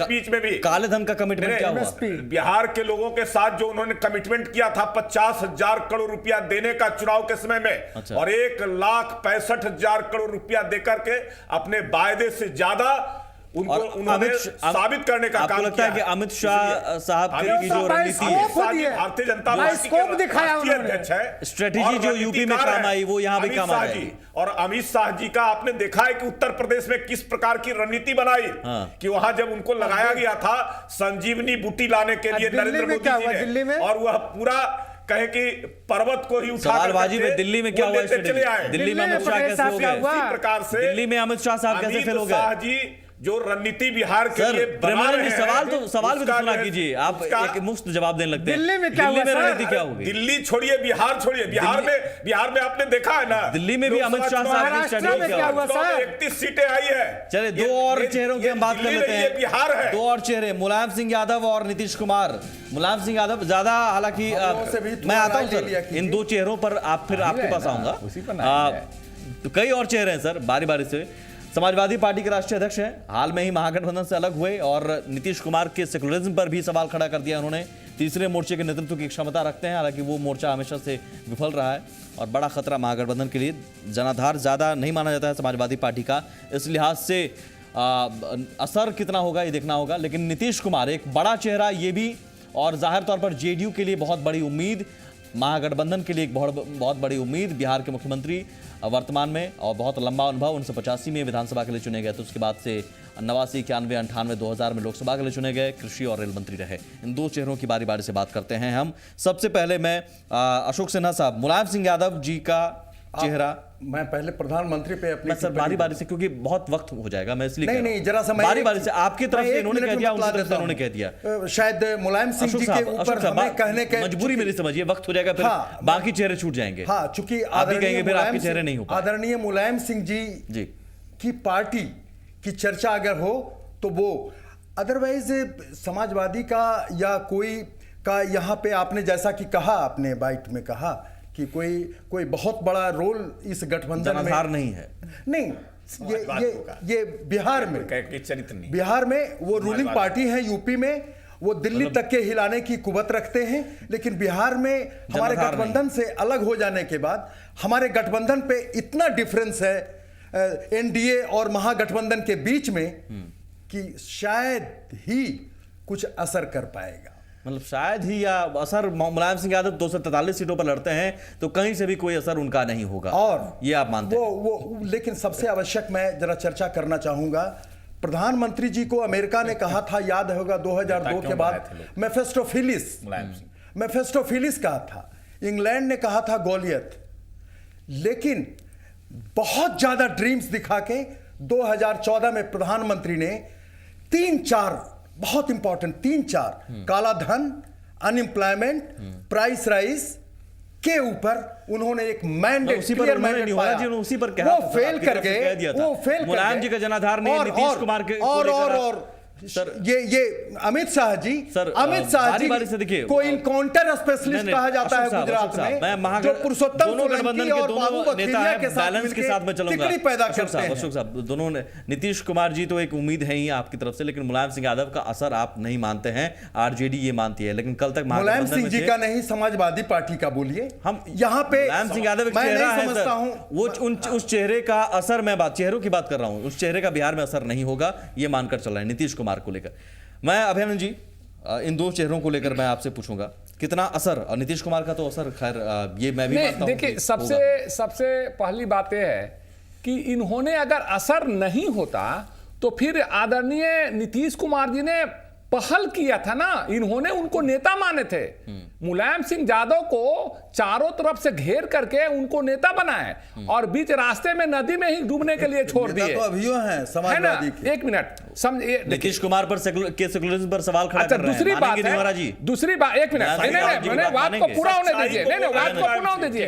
बीच में भी काले धन का कमिटमेंट क्या हुआ? बिहार के लोगों के साथ जो उन्होंने कमिटमेंट किया था 50,000 करोड़ रुपया देने का चुनाव के समय में, अच्छा। और 1,65,000 करोड़ रुपया देकर के अपने वायदे से ज्यादा उन्होंने साबित करने का काम लगता है कि अमित शाह साहब की जो रणनीति है, भारतीय जनता पार्टी के राष्ट्रीय अध्यक्ष है, स्ट्रेटेजी जो यूपी में काम आई वो यहाँ भी काम आ रही है। और अमित शाह जी का आपने देखा है कि उत्तर प्रदेश में किस प्रकार की रणनीति बनाई, कि वहां जब उनको लगाया गया था संजीवनी बूटी लाने के लिए नरेंद्र मोदी जी ने, और वह पूरा कहे कि पर्वत को ही उठा सवालबाजी में दिल्ली में क्या हुआ? दिल्ली में अमित शाह कैसे हो गए? इसी प्रकार से दिल्ली में अमित शाह साहब कैसे फेल हो गए? शाह जी जो रणनीति बिहार के लिए बना रहे हैं, सवाल भी सुना कीजिए। आप एक मुफ्त जवाब देने लगते हैं। दिल्ली में क्या हुआ? रणनीति क्या होगी? दिल्ली छोड़िए, बिहार छोड़िए। बिहार में आपने देखा है ना, दिल्ली में भी अमित शाह साहब की स्ट्रेटेजी क्या हुआ? 31 सीटें आई है। चले दो और चेहरों की हम बात कर लेते हैं। बिहार है, दो और चेहरे, मुलायम सिंह यादव और नीतीश कुमार। मुलायम सिंह यादव ज्यादा, हालांकि मैं आता हूं सर इन दो चेहरों पर, आप फिर आपके पास आऊंगा। तो कई और चेहरे हैं सर, बारी बारी से। समाजवादी पार्टी के राष्ट्रीय अध्यक्ष हैं, हाल में ही महागठबंधन से अलग हुए और नीतीश कुमार के सेकुलरिज्म पर भी सवाल खड़ा कर दिया उन्होंने। तीसरे मोर्चे के नेतृत्व की क्षमता रखते हैं, हालांकि वो मोर्चा हमेशा से विफल रहा है और बड़ा खतरा महागठबंधन के लिए। जनाधार ज्यादा नहीं माना जाता है समाजवादी पार्टी का, इस लिहाज से असर कितना होगा ये देखना होगा। लेकिन नीतीश कुमार एक बड़ा चेहरा ये भी, और जाहिर तौर पर जेडीयू के लिए बहुत बड़ी उम्मीद, महागठबंधन के लिए एक बहुत बड़ी उम्मीद। बिहार के मुख्यमंत्री वर्तमान में, और बहुत लंबा अनुभव, 1985 में विधानसभा के लिए चुने गए, तो उसके बाद से 89, 91, 98, 2000 में लोकसभा के लिए चुने गए, कृषि और रेल मंत्री रहे। इन दो चेहरों की बारी बारी से बात करते हैं हम। सबसे पहले मैं अशोक सिन्हा साहब, मुलायम सिंह यादव जी का चेहरा। मैं पहले प्रधानमंत्री पे अपनी सर बारी बारी से, क्योंकि बहुत वक्त हो जाएगा, मैं इसलिए नहीं जरा सा बारी बारी से आपकी तरफ से इन्होंने कह दिया, उनकी तरफ से उन्होंने कह दिया। शायद मुलायम सिंह जी के ऊपर हमें कहने के मजबूरी मेरी समझिए, वक्त हो जाएगा फिर बाकी चेहरे छूट जाएंगे। हाँ, चूंकि आप भी कहेंगे फिर आपके चेहरे नहीं हो पाए। आदरणीय मुलायम सिंह जी की पार्टी की चर्चा अगर हो तो वो, अदरवाइज समाजवादी का या कोई का यहाँ पे आपने जैसा कि कहा, आपने बाइट में कहा कि कोई बहुत बड़ा रोल इस गठबंधन में नहीं है। नहीं, ये बिहार में चरित्र नहीं, बिहार में वो रूलिंग पार्टी है, यूपी में वो दिल्ली तक के हिलाने की कुवत रखते हैं, लेकिन बिहार में हमारे गठबंधन से अलग हो जाने के बाद हमारे गठबंधन पे इतना डिफरेंस है एनडीए और महागठबंधन के बीच में कि शायद ही कुछ असर कर पाएगा। मतलब शायद ही, या असर, मुलायम सिंह यादव 243 सीटों पर लड़ते हैं तो कहीं से भी कोई असर उनका नहीं होगा, और ये आप मानते हैं? वो लेकिन सबसे आवश्यक मैं जरा चर्चा करना चाहूंगा। प्रधानमंत्री जी को अमेरिका ने कहा था, याद होगा 2002 के बाद, मेफेस्टोफिलिस कहा था, इंग्लैंड ने कहा था गोलियत, लेकिन बहुत ज्यादा ड्रीम्स दिखा के 2014 में प्रधानमंत्री ने 3-4 बहुत इंपॉर्टेंट 3-4 काला धन, अनएम्प्लॉयमेंट, प्राइस राइज के ऊपर उन्होंने एक मैंडेट, क्लियर मैंडेट पाया, उसी पर कहा, वो फेल कर गए, वो फेल कर गए। मुलायम जी का जनाधार नहीं, नीतीश कुमार के और सर ये अमित शाह जी, अमित शाह जी को इनकाउंटर स्पेशलिस्ट कहा जाता है गुजरात में, जो पुरुषोत्तम सोलंकी और बाबू बखरिया के साथ मिलकर टिकड़ी पैदा करते हैं। अशोक साहब, दोनों ने, नीतीश कुमार जी तो एक उम्मीद है ही आपकी तरफ से, लेकिन मुलायम सिंह यादव का असर आप नहीं मानते हैं, आरजेडी ये मानती है। लेकिन कल तक मुलायम सिंह जी का नहीं, समाजवादी पार्टी का बोलिए। हम यहाँ पे मुलायम सिंह यादव एक चेहरा है सर, वो उस चेहरे का असर, मैं चेहरों की बात कर रहा हूँ, उस चेहरे का बिहार में असर नहीं होगा, ये मानकर चल रहा है नीतीश कुमार को लेकर। मैं अभिनंदन जी, इन दो चेहरों को लेकर मैं आपसे पूछूंगा कितना असर, और नीतीश कुमार का तो असर खैर ये मैं भी मानता हूं। देखिए, सबसे पहली बात यह है कि इन्होंने अगर असर नहीं होता तो फिर आदरणीय नीतीश कुमार जी ने पहल किया था ना, इन्होंने उनको नेता माने थे। मुलायम सिंह यादव को चारों तरफ से घेर करके उनको नेता बनाए और बीच रास्ते में नदी में ही डूबने के लिए छोड़ दिए। तो अभियो हैं समाजवादी के। एक मिनट समझिए, नीतीश कुमार पर सेकुलरिज्म पर सवाल खड़ा कर रहे हैं। दूसरी बात है, दूसरी बात, एक मिनट, मैंने बात को पूरा होने दीजिए, नहीं बात को पूरा होने दीजिए।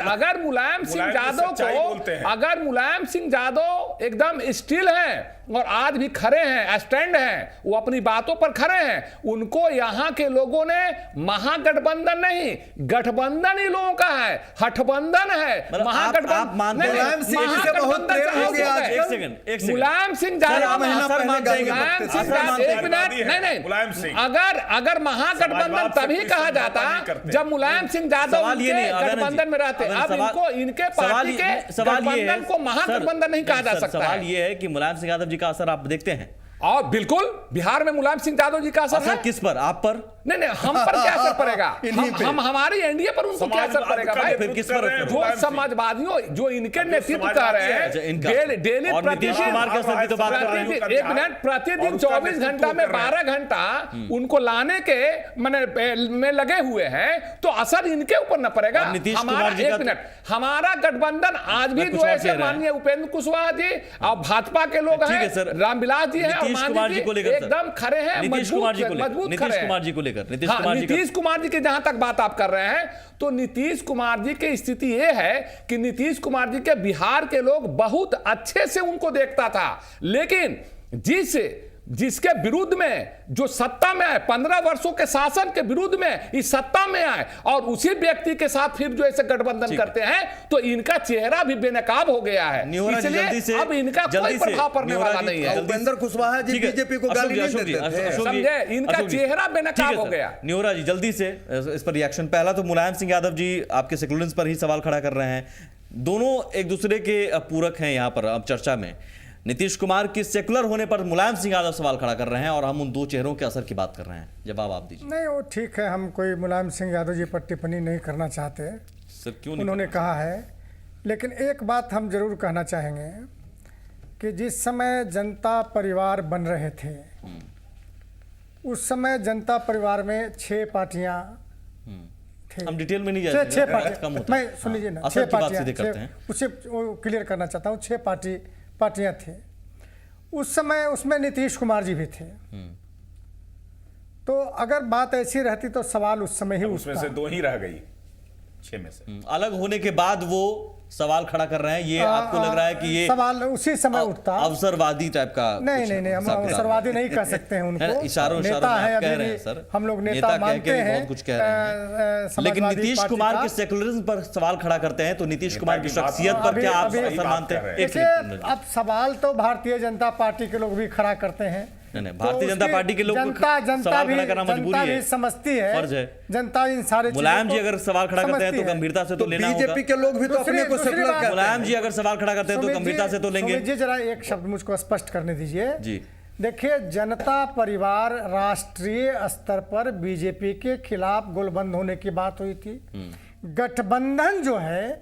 अगर मुलायम सिंह यादव को, अगर मुलायम सिंह यादव एकदम स्टिल है और आज भी खड़े हैं, स्टैंड हैं, वो अपनी बातों पर खड़े हैं, उनको यहाँ के लोगों ने महागठबंधन नहीं, गठबंधन ही लोगों का है, हठबंधन है। मतलब महागठबंधन आप मानते हैं मुलायम सिंह से बहुत प्रेम हो गया आज। एक सेकंड मुलायम सिंह यादव, महीना असर पहले मानते हैं कि- मुलायम सिंह असर यादव, मानते हैं एक मिनट, नहीं मुलायम सिंह। अगर महागठबंधन समाजवाद से तभी कोई कहा समझौता जाता नहीं करते। जब मुलायम सिंह यादव सवाल ये उनके नहीं, अगर गठबंधन में रहते। अगर अब सवाल- इनको इनके सवाल पार्टी ये- के सवाल ये है, गठबंधन को महागठबंधन सर, नहीं कहा जा सर, सकता सवाल है। ये है कि मुलायम सिंह यादव जी का असर आप देखते हैं। और बिल्कुल बिहार में मुलायम सिंह यादव जी का असर असर है। किस पर? आप पर? नहीं, हम पर क्या असर पड़ेगा? इन्हीं पे। हम हमारी एनडीए पर उनको क्या असर पड़ेगा भाई? फिर किस पर असर? जो समाजवादियों जो इनके नेतृत्व कर समाजवादी रहे है, अच्छा, हैं, इनका। डेली और नीतीश कुमार के असर की तो बात कर रहे हैं। एक मिनट, प्रतिदिन और उसका 24 नेतृत्व घंटा में कर रहे हैं। 12 घंटा उनको लाने के में लगे हुए हैं, तो असर इनके ऊपर न पड़ेगा। और नीतीश हमारा कुमार जी का एक मिनट, हमारा गठबंधन आज भी मैं कुछ जो और ऐसे कह रहा है। माननीय उपेंद्र कुशवाहा जी और भाजपा के लोग ठीक है हैं, सर। रामविलास जी हैं और नीतीश कुमार मांझी जी को जी लेकर सर। एकदम खड़े हैं, नीतीश कुमार जी को लेकर, मजबूत नीतीश खड़े हैं। कुमार जी को लेकर, नीतीश हाँ, कुमार जी का- नीतीश कुमार जी की जहां तक बात आप कर रहे हैं, तो नीतीश कुमार जी की स्थिति यह है कि नीतीश कुमार जी के बिहार के लोग बहुत अच्छे से उनको देखता था, लेकिन जिसके विरुद्ध में जो सत्ता में आए, 15 वर्षों के शासन के विरुद्ध में इस सत्ता में आए और उसी व्यक्ति के साथ फिर जो ऐसे गठबंधन करते हैं, तो इनका चेहरा भी बेनकाब हो गया है। न्योरा जी, जल्दी से- इसलिए अब इनका जल्दी कोई से, प्रभाव पड़ने न्योरा वाला जी, नहीं है। जल्दी- उपेंद्र कुशवाहा जी ठीक है, बीजेपी को अशोक गाली जी, नहीं अशोक जी, देते थे। अशोक जी, समझे? इनका अशोक जी। चेहरा बेनकाब ठीक है हो सर। गया। न्योरा जी, जल्दी से इस पर रिएक्शन। पहला तो मुलायम सिंह यादव जी आपके सेक्युलरिज्म पर ही सवाल खड़ा कर रहे हैं। दोनों एक दूसरे के पूरक हैं यहाँ पर अब चर्चा में। नीतीश कुमार की सेकुलर होने पर मुलायम सिंह यादव सवाल खड़ा कर रहे हैं और हम उन दो चेहरों के असर की बात कर रहे हैं। जवाब आप दीजिए। नहीं, वो ठीक है, हम कोई मुलायम सिंह यादव जी पर टिप्पणी नहीं करना चाहते, सर क्यों नहीं? उन्होंने कहा है। लेकिन एक बात हम जरूर कहना चाहेंगे कि जिस समय जनता परिवार बन रहे थे, उस समय जनता परिवार में 6 पार्टियां थे। हम डिटेल में नहीं छह जाएंगे, वक्त पार्टियां, कम होता है। मैं सुन लीजिए ना, असर 6 की बात पार्टियां, सीधे करते हैं। उसे क्लियर करना चाहता हूँ। 6 पार्टियां थे उस समय, उसमें नीतीश कुमार जी भी थे। तो अगर बात ऐसी रहती तो सवाल उस समय ही उसमें उठता। से 2 ही रह गई 6 में से। अलग होने के बाद वो सवाल खड़ा कर रहे हैं, ये आपको लग रहा है कि ये सवाल उसी समय उठता। अवसरवादी टाइप का नहीं कुछ नहीं नहीं, हम हिसाब किताब है। अवसरवादी नहीं कह सकते हैं उनको। नहीं, इशारों नेता में है आप कह अभी रहे हैं भी, सर। हम लोग नेता नेता कह के मानते भी हैं। बहुत कुछ कह रहे हैं। लेकिन समाजवादी नीतीश पार्टी कुमार का। के सेकुलरिज्म पर सवाल खड़ा करते हैं, तो नीतीश कुमार की की बात- शख्सियत पर अभी- क्या आप अभी- असर मानते हैं? एक देखिए, सेकंड। अब सवाल तो भारतीय जनता पार्टी के लोग भी खड़ा करते हैं। नहीं, तो भारतीय जनता उसकी पार्टी के लोग जनता सवाल खड़ा करना मजबूरी जनता है। भी समझती है, फर्ज है। जनता इन सारे मुलायम जी चीजों को अगर सवाल खड़ा करते हैं तो समझती है। गंभीरता से तो लेना होगा। बीजेपी के लोग भी तो अपने को दूसरी सेकुलर बात- कहते हैं। मुलायम जी अगर सवाल खड़ा करते हैं तो सुमित गंभीरता से तो लेंगे। सुमित जी, जरा एक शब्द मुझको स्पष्ट करने दीजिए। जी। देखिए, जनता परिवार राष्ट्रीय स्तर पर बीजेपी के खिलाफ गोलबंद होने की बात हुई थी। गठबंधन जो है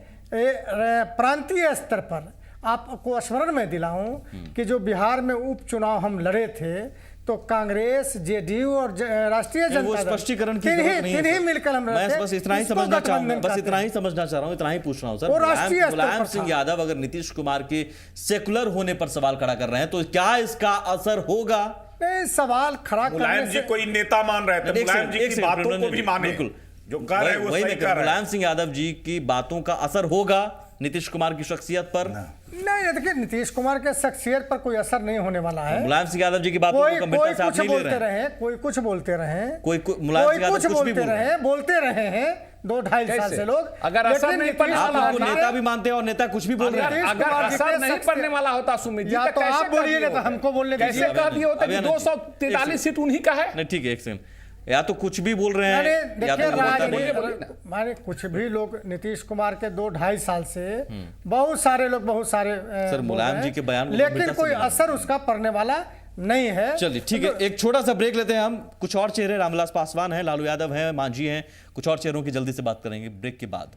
प्रांतीय स्तर पर, आपको स्मरण में दिलाऊं कि जो बिहार में उपचुनाव हम लड़े थे, तो कांग्रेस, जेडीयू और राष्ट्रीय नहीं, वो जनता दल, स्पष्टीकरण की जरूरत नहीं है तीन ही सर। मिलकर हम लड़े मैं थे। बस इतना ही इसको समझना चाहूंगा, गठबंधन बस कहते इतना हैं। ही समझना चाह रहा हूं, इतना ही पूछ रहा हूं सर। वो राष्ट्रीय स्तर मुलायम पर सिंह था। यादव अगर नीतीश कुमार के सेकुलर होने पर सवाल खड़ा कर रहे हैं, तो क्या इसका असर होगा? नहीं, सवाल खड़ा मुलायम करने जी से कोई नेता मान रहे थे, एक मुलायम सेकंड, जी एक की सेकंड, बातों को प्रबंधन भी जी, माने। बिल्कुल। जो कर रहे हैं वो वही सही नहीं कर कर, रहे मुलायम हैं। सिंह यादव जी की बातों का असर होगा नीतीश कुमार की शख्सियत पर? नहीं, देखिए, नीतीश कुमार के शख्सियत पर कोई असर नहीं होने वाला है। मुलायम सिंह यादव जी की बातों कोई को गंभीरता कोई से आप कुछ नहीं ले बोलते रहे हैं। रहे, कोई कुछ बोलते रहे, मुलायम सिंह यादव कुछ कुछ भी बोलते बोल रहे रहे, बोलते रहे हैं 2-2.5 साल कैसे? से लोग। अगर असर लेकिन नहीं नीतीश पड़ने आप वाला उनको कुमार नेता भी मानते हैं और नेता कुछ भी बोल रहे हैं। नीतीश अगर कुमार जी असर के नहीं शख्स- पड़ने वाला होता सुमित जी, या तो कैसे आप कह बोलिए, दिए नहीं तो होते? हमको बोलने कैसे दीजिए। कह दिए होते कि अभी आनंद जी, 243 सीट उन्हीं का है? नहीं ठीक है, एक सेकंड। या तो कुछ भी बोल रहे अरे हैं या देखिए, तो वो बता नहीं है। माने कुछ भी लोग नीतीश कुमार के 2-2.5 साल से बहुत सारे लोग बहुत सारे सर, बोल मुलायम रहे जी हैं, के बयान को लेकिन गंभीरता से कोई लेना असर उसका पड़ने वाला नहीं है। चलिए ठीक है, एक छोटा सा ब्रेक लेते हैं हम। कुछ और चेहरे, रामविलास पासवान हैं, लालू यादव हैं, मांझी हैं, कुछ और चेहरों की जल्दी से बात करेंगे ब्रेक के बाद।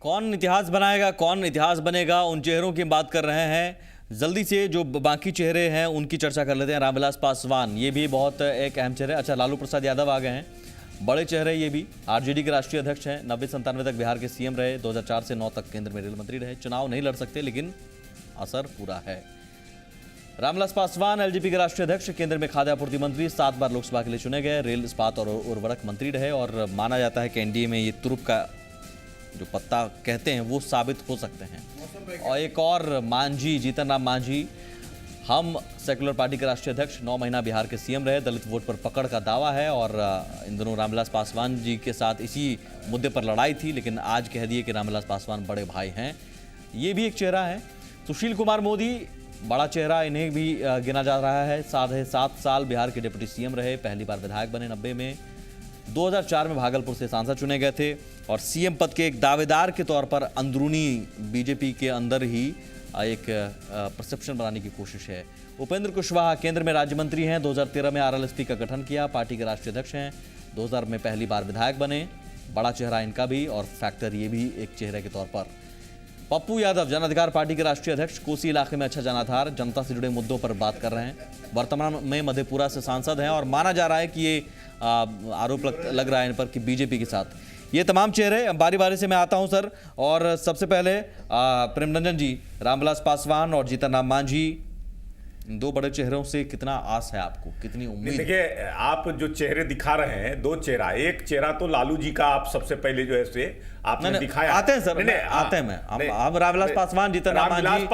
कौन इतिहास बनाएगा, कौन इतिहास बनेगा, उन चेहरों की बात कर रहे हैं जल्दी से जो बाकी चेहरे हैं उनकी चर्चा कर लेते हैं। रामविलास पासवान, ये भी बहुत एक अहम चेहरे। अच्छा, लालू प्रसाद यादव आ गए हैं, बड़े चेहरे ये भी। आरजेडी के राष्ट्रीय अध्यक्ष हैं, 90-97 तक बिहार के सीएम रहे, 2004 से 9 तक केंद्र में रेल मंत्री रहे। चुनाव नहीं लड़ सकते लेकिन असर पूरा है। रामविलास पासवान एलजेपी के राष्ट्रीय अध्यक्ष, केंद्र में खाद्य आपूर्ति मंत्री, 7 बार लोकसभा के लिए चुने गए, रेल, इस्पात और उर्वरक मंत्री रहे और माना जाता है कि एनडीए में ये तुरुप का जो पत्ता कहते हैं वो साबित हो सकते हैं। और एक और मांझी, जीतन राम मांझी, हम सेकुलर पार्टी के राष्ट्रीय अध्यक्ष, 9 महीना बिहार के सीएम रहे, दलित वोट पर पकड़ का दावा है और इन दोनों रामविलास पासवान जी के साथ इसी मुद्दे पर लड़ाई थी, लेकिन आज कह दिए कि रामविलास पासवान बड़े भाई हैं। ये भी एक चेहरा है। सुशील कुमार मोदी, बड़ा चेहरा, इन्हें भी गिना जा रहा है। 7 साल बिहार के डिप्टी सीएम रहे, पहली बार विधायक बने 90 में, 2004 में भागलपुर से सांसद चुने गए थे और सीएम पद के एक दावेदार के तौर पर अंदरूनी बीजेपी के अंदर ही एक परसेप्शन बनाने की कोशिश है। उपेंद्र कुशवाहा केंद्र में राज्य मंत्री हैं, 2013 में आरएलएसपी का गठन किया, पार्टी के राष्ट्रीय अध्यक्ष हैं, 2000 में पहली बार विधायक बने, बड़ा चेहरा इनका भी और फैक्टर ये भी एक चेहरे के तौर पर। पप्पू यादव, जन अधिकार पार्टी के राष्ट्रीय अध्यक्ष, कोसी इलाके में अच्छा जनाधार, जनता से जुड़े मुद्दों पर बात कर रहे हैं, वर्तमान में मधेपुरा से सांसद हैं और माना जा रहा है कि ये आरोप लग रहा है इन पर कि बीजेपी के साथ। ये तमाम चेहरे, बारी बारी से मैं आता हूं सर। और सबसे पहले प्रेमरंजन जी, रामविलास पासवान और जीतन राम मांझी, दो बड़े चेहरों से कितना आस है आपको, कितनी उम्मीद? देखिए, आप जो चेहरे दिखा रहे हैं, दो चेहरा, एक चेहरा तो लालू जी का आप सबसे पहले जो है से आपने दिखाया। आते हैं सर, आते हैं। हम रामविलास पासवान, जीतन राम मांझी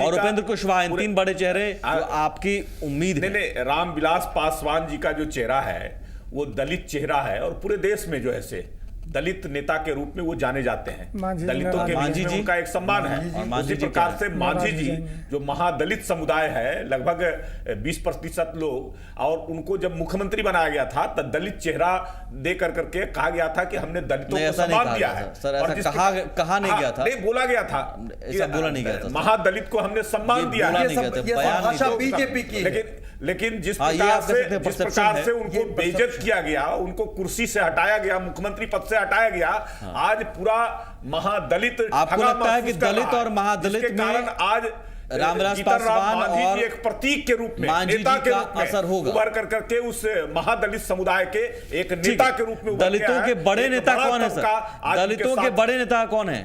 और उपेंद्र कुशवाहा, इन 3 बड़े चेहरे जो आपकी उम्मीद है। नहीं, रामविलास पासवान जी का जो चेहरा है वो दलित चेहरा है और पूरे देश में जो है से दलित नेता के रूप में वो जाने जाते हैं। दलितों के बीच में उनका एक सम्मान है। उसी प्रकार से मांझी जी जो महादलित समुदाय है, लगभग 20% लोग, और उनको जब मुख्यमंत्री बनाया गया था तब दलित चेहरा दे करके कहा गया था कि हमने दलितों को सम्मान दिया है। सर, ऐसा कहा नहीं गया था, नहीं बोला गया था, ऐसा बोला नहीं गया था, महादलित को हमने सम्मान दिया है। बीजेपी की, लेकिन जिस प्रकार से उनको बेइज्जत किया गया, उनको कुर्सी से हटाया गया, मुख्यमंत्री पद से हटाया गया, आज पूरा महादलित, आपको लगता है कि दलित और महादलित में कारण आज रामविलास पासवान और एक प्रतीक के रूप में, नेता के रूप में असर होगा, उभर करके उस महादलित समुदाय के एक नेता के रूप में? दलितों के बड़े नेता कौन है सर? दलितों के बड़े नेता कौन है?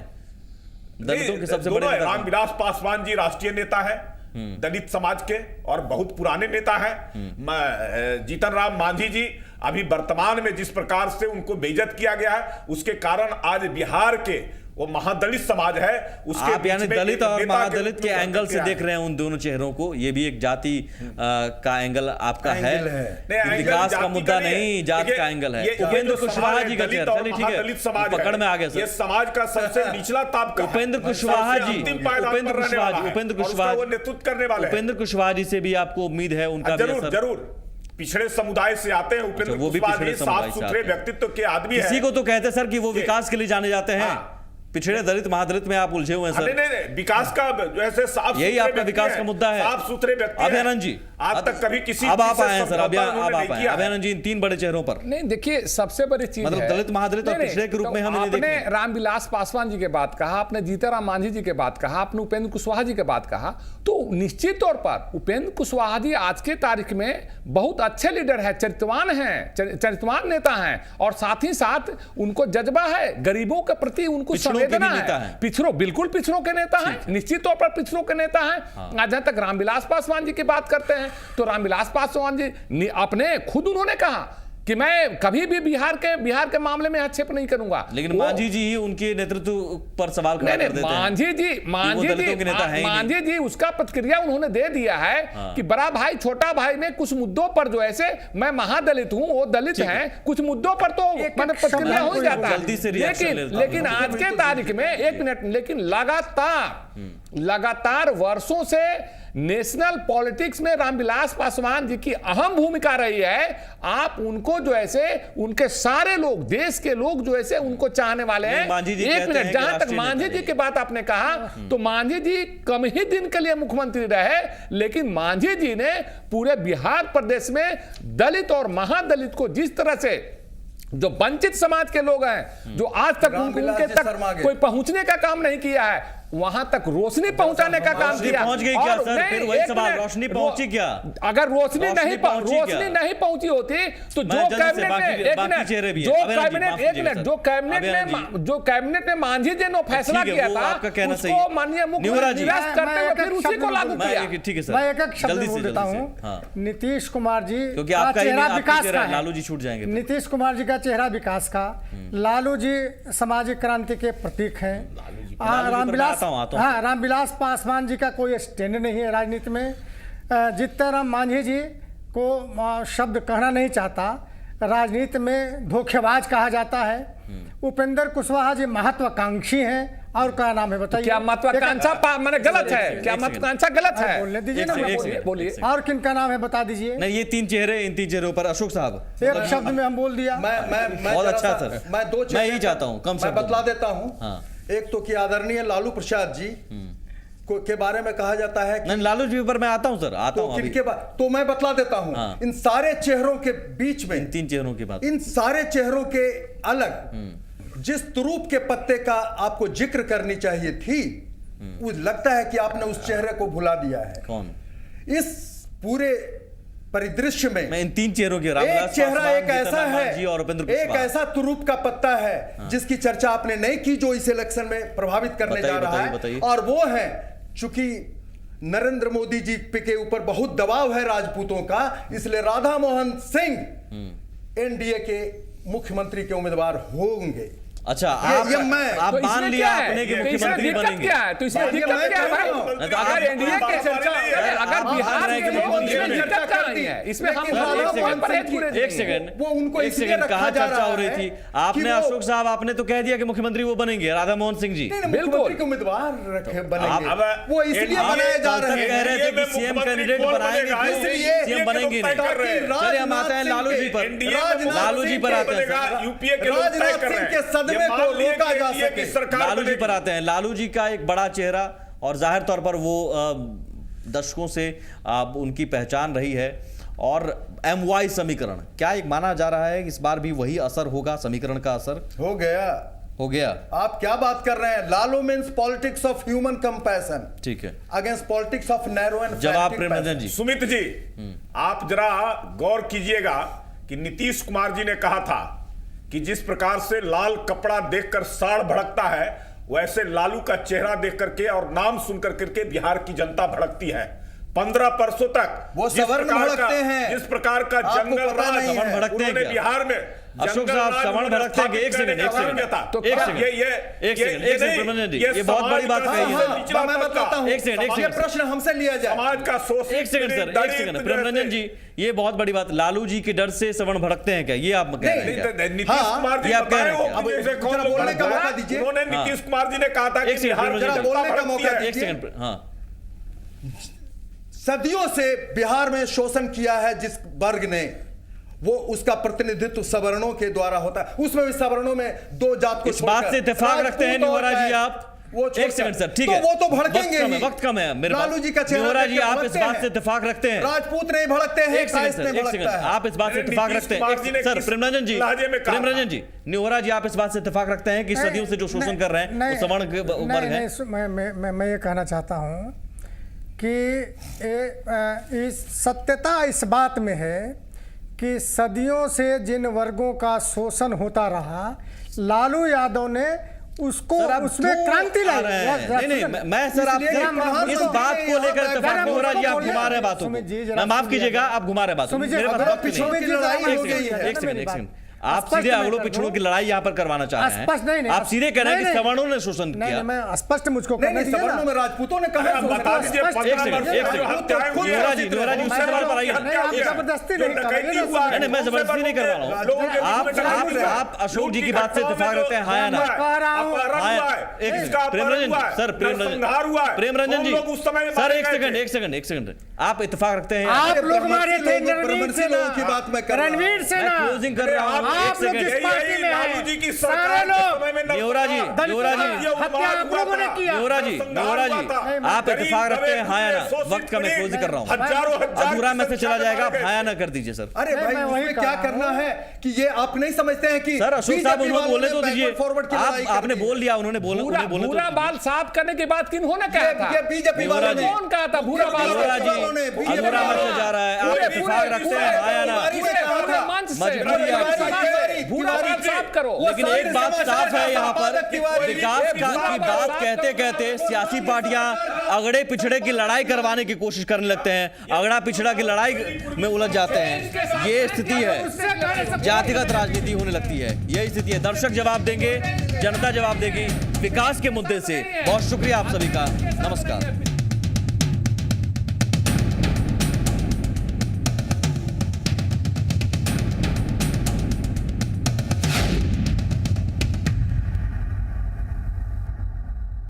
दलितों के सबसे बड़े नेता रामविलास पासवान जी राष्ट्रीय नेता है दलित समाज के और बहुत पुराने नेता है। जीतन राम मांझी जी अभी वर्तमान में जिस प्रकार से उनको बेइज्जत किया गया है, उसके कारण आज बिहार के वो महादलित समाज है, उसके आप यानी दलित और महादलित के एंगल से देख रहे हैं उन दोनों चेहरों को। ये भी एक जाति का एंगल आपका है, विकास का मुद्दा नहीं, जात का एंगल है। उपेंद्र कुशवाहा जी का चेहरा, चलिए ठीक है, पकड़ में आ गया सर। ये समाज का सबसे निचला ताबका उपेंद्र कुशवाहा जी, उपेंद्र कुशवाहा जी से भी आपको उम्मीद है उनका? जरूर पिछड़े समुदाय से आते हैं उपेंद्र कुशवाहा जी, साफ सुथरे व्यक्तित्व के आदमी है। किसी को तो कहते सर कि वो विकास के लिए जाने जाते हैं, पिछड़े दलित महादलित में आप उलझे हुए हैं सर। नहीं, विकास का जो है साफ, यही आपका विकास का मुद्दा है, साफ सुथरे व्यक्ति। अभयानंद जी, आज तक कभी किसी, अब आप आए हैं सर, अब आप आए अभयानंद जी, इन 3 बड़े चेहरों पर। नहीं, देखिए, सबसे बड़ी चीज मतलब दलित महादलित और पिछड़े के रूप में हमने आपने रामविलास पासवान जी के बात कहा, आपने जीतन राम मांझी जी के बात कहा, आपने उपेंद्र कुशवाहा जी के बात कहा, तो निश्चित तौर पर उपेंद्र कुशवाहा जी आज के तारीख में बहुत अच्छे लीडर है, चरित्रवान हैं, चरित्रवान नेता हैं और साथ ही साथ उनको जज्बा है, गरीबों के प्रति उनको संवेदना है। पिछड़ों, बिल्कुल पिछड़ों के नेता हैं, निश्चित तौर पर पिछड़ों के नेता हैं। आज जहां तक रामविलास पासवान जी की बात करते हैं तो रामविलास पासवान जी अपने खुद उन्होंने कहा कि मैं कभी भी बिहार के मामले में हस्तक्षेप नहीं करूंगा, लेकिन मांझी जी ही उनके नेतृत्व पर सवाल खड़ा कर देते हैं। मांझी जी उसका प्रतिक्रिया उन्होंने दे दिया है कि बड़ा भाई छोटा भाई में कुछ मुद्दों पर जो ऐसे मैं महादलित हूं, वो दलित हैं, कुछ मुद्दों पर तो मैंने प्रतिक्रिया हो जाता है। लेकिन आज के तारीख में, एक मिनट, लेकिन लगातार वर्षों से नेशनल पॉलिटिक्स में रामविलास पासवान जी की अहम भूमिका रही है। आप उनको जो ऐसे, उनके सारे लोग, देश के लोग जो ऐसे उनको चाहने वाले हैं। एक मिनट, जहां तक मांझी जी की बात आपने कहा, तो मांझी जी कम ही दिन के लिए मुख्यमंत्री रहे, लेकिन मांझी जी ने पूरे बिहार प्रदेश में दलित और महादलित को जिस तरह से, जो वंचित समाज के लोग हैं, जो आज तक उनके तक कोई पहुंचने का काम नहीं किया है, वहां तक रोशनी पहुंचाने का काम रोशनी किया। पहुंच गई क्या और सर? नहीं, फिर वही एक सवाल, मिनट, रोशनी पहुंची क्या? अगर रोशनी नहीं पहुंची क्या? नहीं पहुंची होती तो जो मैं जल्दी से कैबिनेट बाकी- ने एक बाकी मिनट चेहरे भी हैं। जो अभय जी, कैबिनेट माफ एक कीजिएगा मिनट सर। जो कैबिनेट ने मांझी जी ने फैसला ठीक है, किया वो था आपका कहना सही उसको है। माननीय निवरा मुख्यमंत्री जी। निरस्त करते हुए मैं फिर एक उसी शब्द को में लागू बोलता किया। ठीक है सर, मैं एक शब्द जल्दी बोल से, देता जल्दी से, हूँ। हाँ। नीतीश कुमार जी क्योंकि का आपका ही चेहरा नहीं, आपकी विकास चेहरा का है। लालू जी छूट जाएंगे फिर। नीतीश कुमार जी का चेहरा विकास का, लालू जी सामाजिक क्रांति के प्रतीक हैं। रामविलास, आता हूं। हाँ, रामविलास पासवान जी का कोई स्टैंड नहीं है राजनीति में। जीतन मांझी जी को शब्द कहना नहीं चाहता, राजनीति में धोखेबाज कहा जाता है। उपेंद्र कुशवाहा जी महत्वाकांक्षी हैं, और क्या नाम है बताइए? क्या महत्वाकांक्षा मैंने गलत है? क्या एक महत्वाकांक्षा गलत है? बोलने दीजिए ना, एक मैं सेकंड, बोलिए। एक सेकंड। और किन का नाम है बता दीजिए। नहीं, ये तीन चेहरे, इन तीन चेहरों पर अशोक साहब एक शब्द में हम बोल दिया। मैं बहुत जरा अच्छा सा- सर। मैं दो मैं चीजें- यही चाहता हूं, कम मैं शब्दों बतला में। देता हूं। हाँ। एक तो कि आदरणीय लालू प्रसाद जी के बारे में कहा जाता है कि नहीं, लालू जी पर मैं आता हूं सर, आता हूं अभी। किनके बाद तो मैं बतला देता हूं। हाँ। इन सारे चेहरों के बीच इन में, तीन चेहरों की बात। इन सारे चेहरों के अलग जिस तुरूप के पत्ते का आपको जिक्र करनी चाहिए थी, वो लगता है कि आपने उस चेहरे को भुला दिया है। कौन? इस पूरे परिदृश्य में मैं इन तीन चेहरों की, एक रामविलास चेहरा पासवान, एक ऐसा जीतन राम जी और है, उपेंद्र एक कुशवाहा। ऐसा तुरूप का पत्ता है जिसकी चर्चा आपने नहीं की, जो इस इलेक्शन में प्रभावित करने बताइए, जा रहा बताइए, है। बताइए। और वो है, चूंकि नरेंद्र मोदी जी के ऊपर बहुत दबाव है राजपूतों का, इसलिए राधा मोहन सिंह एनडीए के मुख्यमंत्री के उम्मीदवार होंगे। अच्छा, ये आप तो मान इसमें लिया क्या है? आपने कि तो इसमें मुख्यमंत्री दिक्कत बनेंगे। क्या है? तो इसमें ये दिक्कत मैं क्या है कह भाई? रहा हूं। अगर एनडीए के चर्चा, अगर बिहार रहे के कि लोग मुख्यमंत्री इसमें बनेंगे। दिक्कत क्या नहीं है? इसमें हम लेकिन सर, राधा एक मोहन सेकंड, सिंह की- एक सेकंड, वो उनको एक इसलिए सेकंड, रखा कहाँ जा चर्चा रहा हो रही है थी? कि आपने वो- अशोक साहब, आपने तो कह दिया कि मुख्यमंत्री वो बनेंगे, राधा मोहन सिंह जी। नहीं, नहीं, बिल्कुल। मुख्यमंत्री के उम्मीदवार बनेंगे। अब वो इसलिए आप बनाए जा कल तक रहे कह रहे थे हैं। कि सीएम कैंडिडेट कौन बनाएंगे, बनेगा? इसलिए सीएम बनेंगे तय कर रहे हैं। नहीं। चलिए हम आते हैं लालू जी पर। लालू जी पर आते हैं सर। यूपीए के लोग तय राजनाथ कर रहे सिंह हैं। के सदमे ये को मान लिए रोका कि जा एनडीए की सके। सरकार लालू जी बनेगी। पर आते हैं। लालू जी का एक बड़ा चेहरा, और जाहिर तौर पर वो दशकों से उनकी पहचान रही है। और MY समीकरण, क्या एक माना जा रहा है कि इस बार भी वही असर होगा, समीकरण का असर हो गया। हो गया? आप क्या बात कर रहे हैं? Lalu means politics of human compassion ठीक है, against politics of narrow and जवाब प्रेमचंद जी। सुमित जी, आप जरा गौर कीजिएगा कि नीतीश कुमार जी ने कहा था कि जिस प्रकार से लाल कपड़ा देखकर साड़ भड़कता है, वैसे लालू का चेहरा देख करके और नाम सुन करके बिहार की जनता भड़कती है। 15 वर्षों तक वो सवर्ण भड़कते हैं। जिस प्रकार का आपको जंगल पता राज नहीं है। सवर्ण भड़कते हैं उन्होंने क्या? बिहार में अशोक जंगल साहब, राज सवर्ण उन्होंने भड़कते हैं कि एक स्थापित सेकंड, करने एक का काम सेकंड, किया था। तो एक सेकंड, एक सेकंड, एक सेकंड, प्रमंजन जी, ये बहुत बड़ी बात कही है। हाँ, मैं बताता हूं। एक सेकंड, एक ये सेकंड। प्रश्न हमसे लिया जाए। समाज का शोषित एक सेकंड सर, एक सेकंड, प्रेमरंजन जी, ये बहुत बड़ी बात, लालू जी के डर से सवर्ण भड़कते हैं क्या? ये आप कह रहे हैं क्या? नीतीश हाँ, कुमार जी ये आप कह रहे हैं बताएं, क्या? वो जैसे कौन जरा लोग बोलने का भड़कते मौका हैं? दीजिए। उन्होंने नीतीश कुमार जी ने कहा था कि एक सेकंड, बिहार प्रेमचंद जनता जी, बोलने का भड़कती मौका है। एक सेकंड, हाँ, सदियों से बिहार में शोषण किया है जिस वर्ग ने, वो उसका प्रतिनिधित्व सवर्णों के द्वारा होता है। उसमें भी सवर्णों में दो जात को इस बात छोड़कर से इत्तेफाक रखते हैं राजपूत और निहोरा जी है, आप? वो एक छोड़कर। सेकंड सर, ठीक तो है, वो तो भड़केंगे वक्त कम है, ही। वक्त कम है मेरे पास। लालू जी का चेहरा निहोरा देख जी, के आप इस भड़कते बात हैं। से इत्तेफाक रखते हैं? राजपूत नहीं भड़कते हैं, एक सेकंड कायस्थ सर, नहीं एक सेकंड, भड़कता है। आप इस बात से इत्तेफाक नीतीश रखते हैं? कुमार जी ने सर, किस प्रेमरंजन जी, लहजे में कहा था? प्रेमरंजन जी, निहोरा जी, आप इस बात से इत्तेफाक रखते हैं कि सदियों से जो शोषण कर रहे हैं वो सवर्ण के वर्ग हैं? मैं ये कहना चाहता हूँ कि इस सत्यता इस बात में है कि सदियों से जिन वर्गों का शोषण होता रहा, लालू यादव ने उसको सर, आप उसमें क्यों क्रांति आ लाई। रहे हैं? नहीं, मैं सर आपसे इस बात को लेकर इत्तेफाक, निहोरा जी आप घुमा रहे हैं बातों को, मैं माफ कीजिएगा, आप घुमा रहे हैं बातों को, सुमित जी, मेरे पास अगर वक्त नहीं पिछड़ों है। की लड़ाई हो एक गई सेकंड, है। एक सेकंड, एक सेकंड, आप स्पष्ट सीधे मैं अगड़ों कर पिछड़ों दूं। की लड़ाई यहाँ पर करवाना चाह रहे स्पष्ट नहीं, हैं। नहीं, आप सीधे कह रहे हैं कि नहीं, नहीं। सवर्णों ने शोषण नहीं, किया। मैं स्पष्ट मुझको नहीं करने नहीं, दीजिए सवर्णों ना। में राजपूतों ने कहा अरे बता दीजिए, स्पष्ट- 15 एक सेकंड, वर्षों एक में सेकंड। जो हत्याएं हुई निहोरा हैं, जी, निहोरा जी, उसी सवाल पर आइए ना। नहीं, आप जबरदस्ती नहीं जो डकैती करेंगे ना। हुआ है, नहीं, मैं जबरदस्ती नहीं कर रहा हूँ। लोगों के बीच में डकैती हुई है। आप अशोक जी की बात से इत्तेफाक रखते हैं, हाँ या ना? कह रहा हूं। अपहरण हाँ, हुआ है, एक इसका अपहरण प्रेमरंजन हुआ जी, है, सर, प्रेमरंजन, नरसंहार हुआ है, प्रेमरंजन कौन जी, लोग उस समय सर, मारे एक गए सेकंड, थे? एक सेकंड, एक सेकंड, आप इत्तेफाक रखते हैं? आप लोग मारे थे लोगों, रणवीर प्रमर्शी लोगों की बात मैं सेना, कर रहा हूं। रणवीर मैं सेना। क्लोजिंग कर रहा हूँ। आप लोग जिस पार्टी में लालू हैं, जी की सारे सरकार के लोग समय में नेहरा जी, नरसंहार नेहरा जी, हत्या आप लोगों ने किया। नेहरा जी, आप इत्तेफाक रखते हैं, हाँ या ना? वक्त का मैं क्लोज कर रहा हूँ। अधूरा मैसेज चला जाएगा, आप हाँ या ना कर दीजिए सर। अरे नहीं, भाई मैं वही उसमें कह क्या रहा करना है कि ये आप नहीं समझते हैं कि सर अशोक साहब बीजेपी उन्होंने बोलने वालों तो ने दीजिए, backward forward की लड़ाई कर आपने दी। बोल लिया, उन्होंने बोलने तो भूरा बाल साफ करने के बाद किन्होंने कहा था? ये बीजेपी नेहरा वालों जी, ने कौन कहा था भूरा बाल नेहरा साफ? जी, अधूरा मैसेज जा रहा है, आप पूरे- इत्तेफाक पूरे- रखते हैं, हाँ या ना? पूरे मंच से मजबूरी है आपकी। भूरा बाल साफ करो। लेकिन एक बात साफ है यहाँ पर, विकास की बात कहते कहते सियासी पार्टियां अगड़े पिछड़े की लड़ाई करवाने की कोशिश करने लगते हैं, अगड़ा पिछड़ा की लड़ाई में उलझ जाते हैं। ये स्थिति है, जातिगत राजनीति होने लगती है, यही स्थिति है। दर्शक जवाब देंगे, जनता जवाब देगी विकास के मुद्दे से। बहुत शुक्रिया आप सभी का, नमस्कार।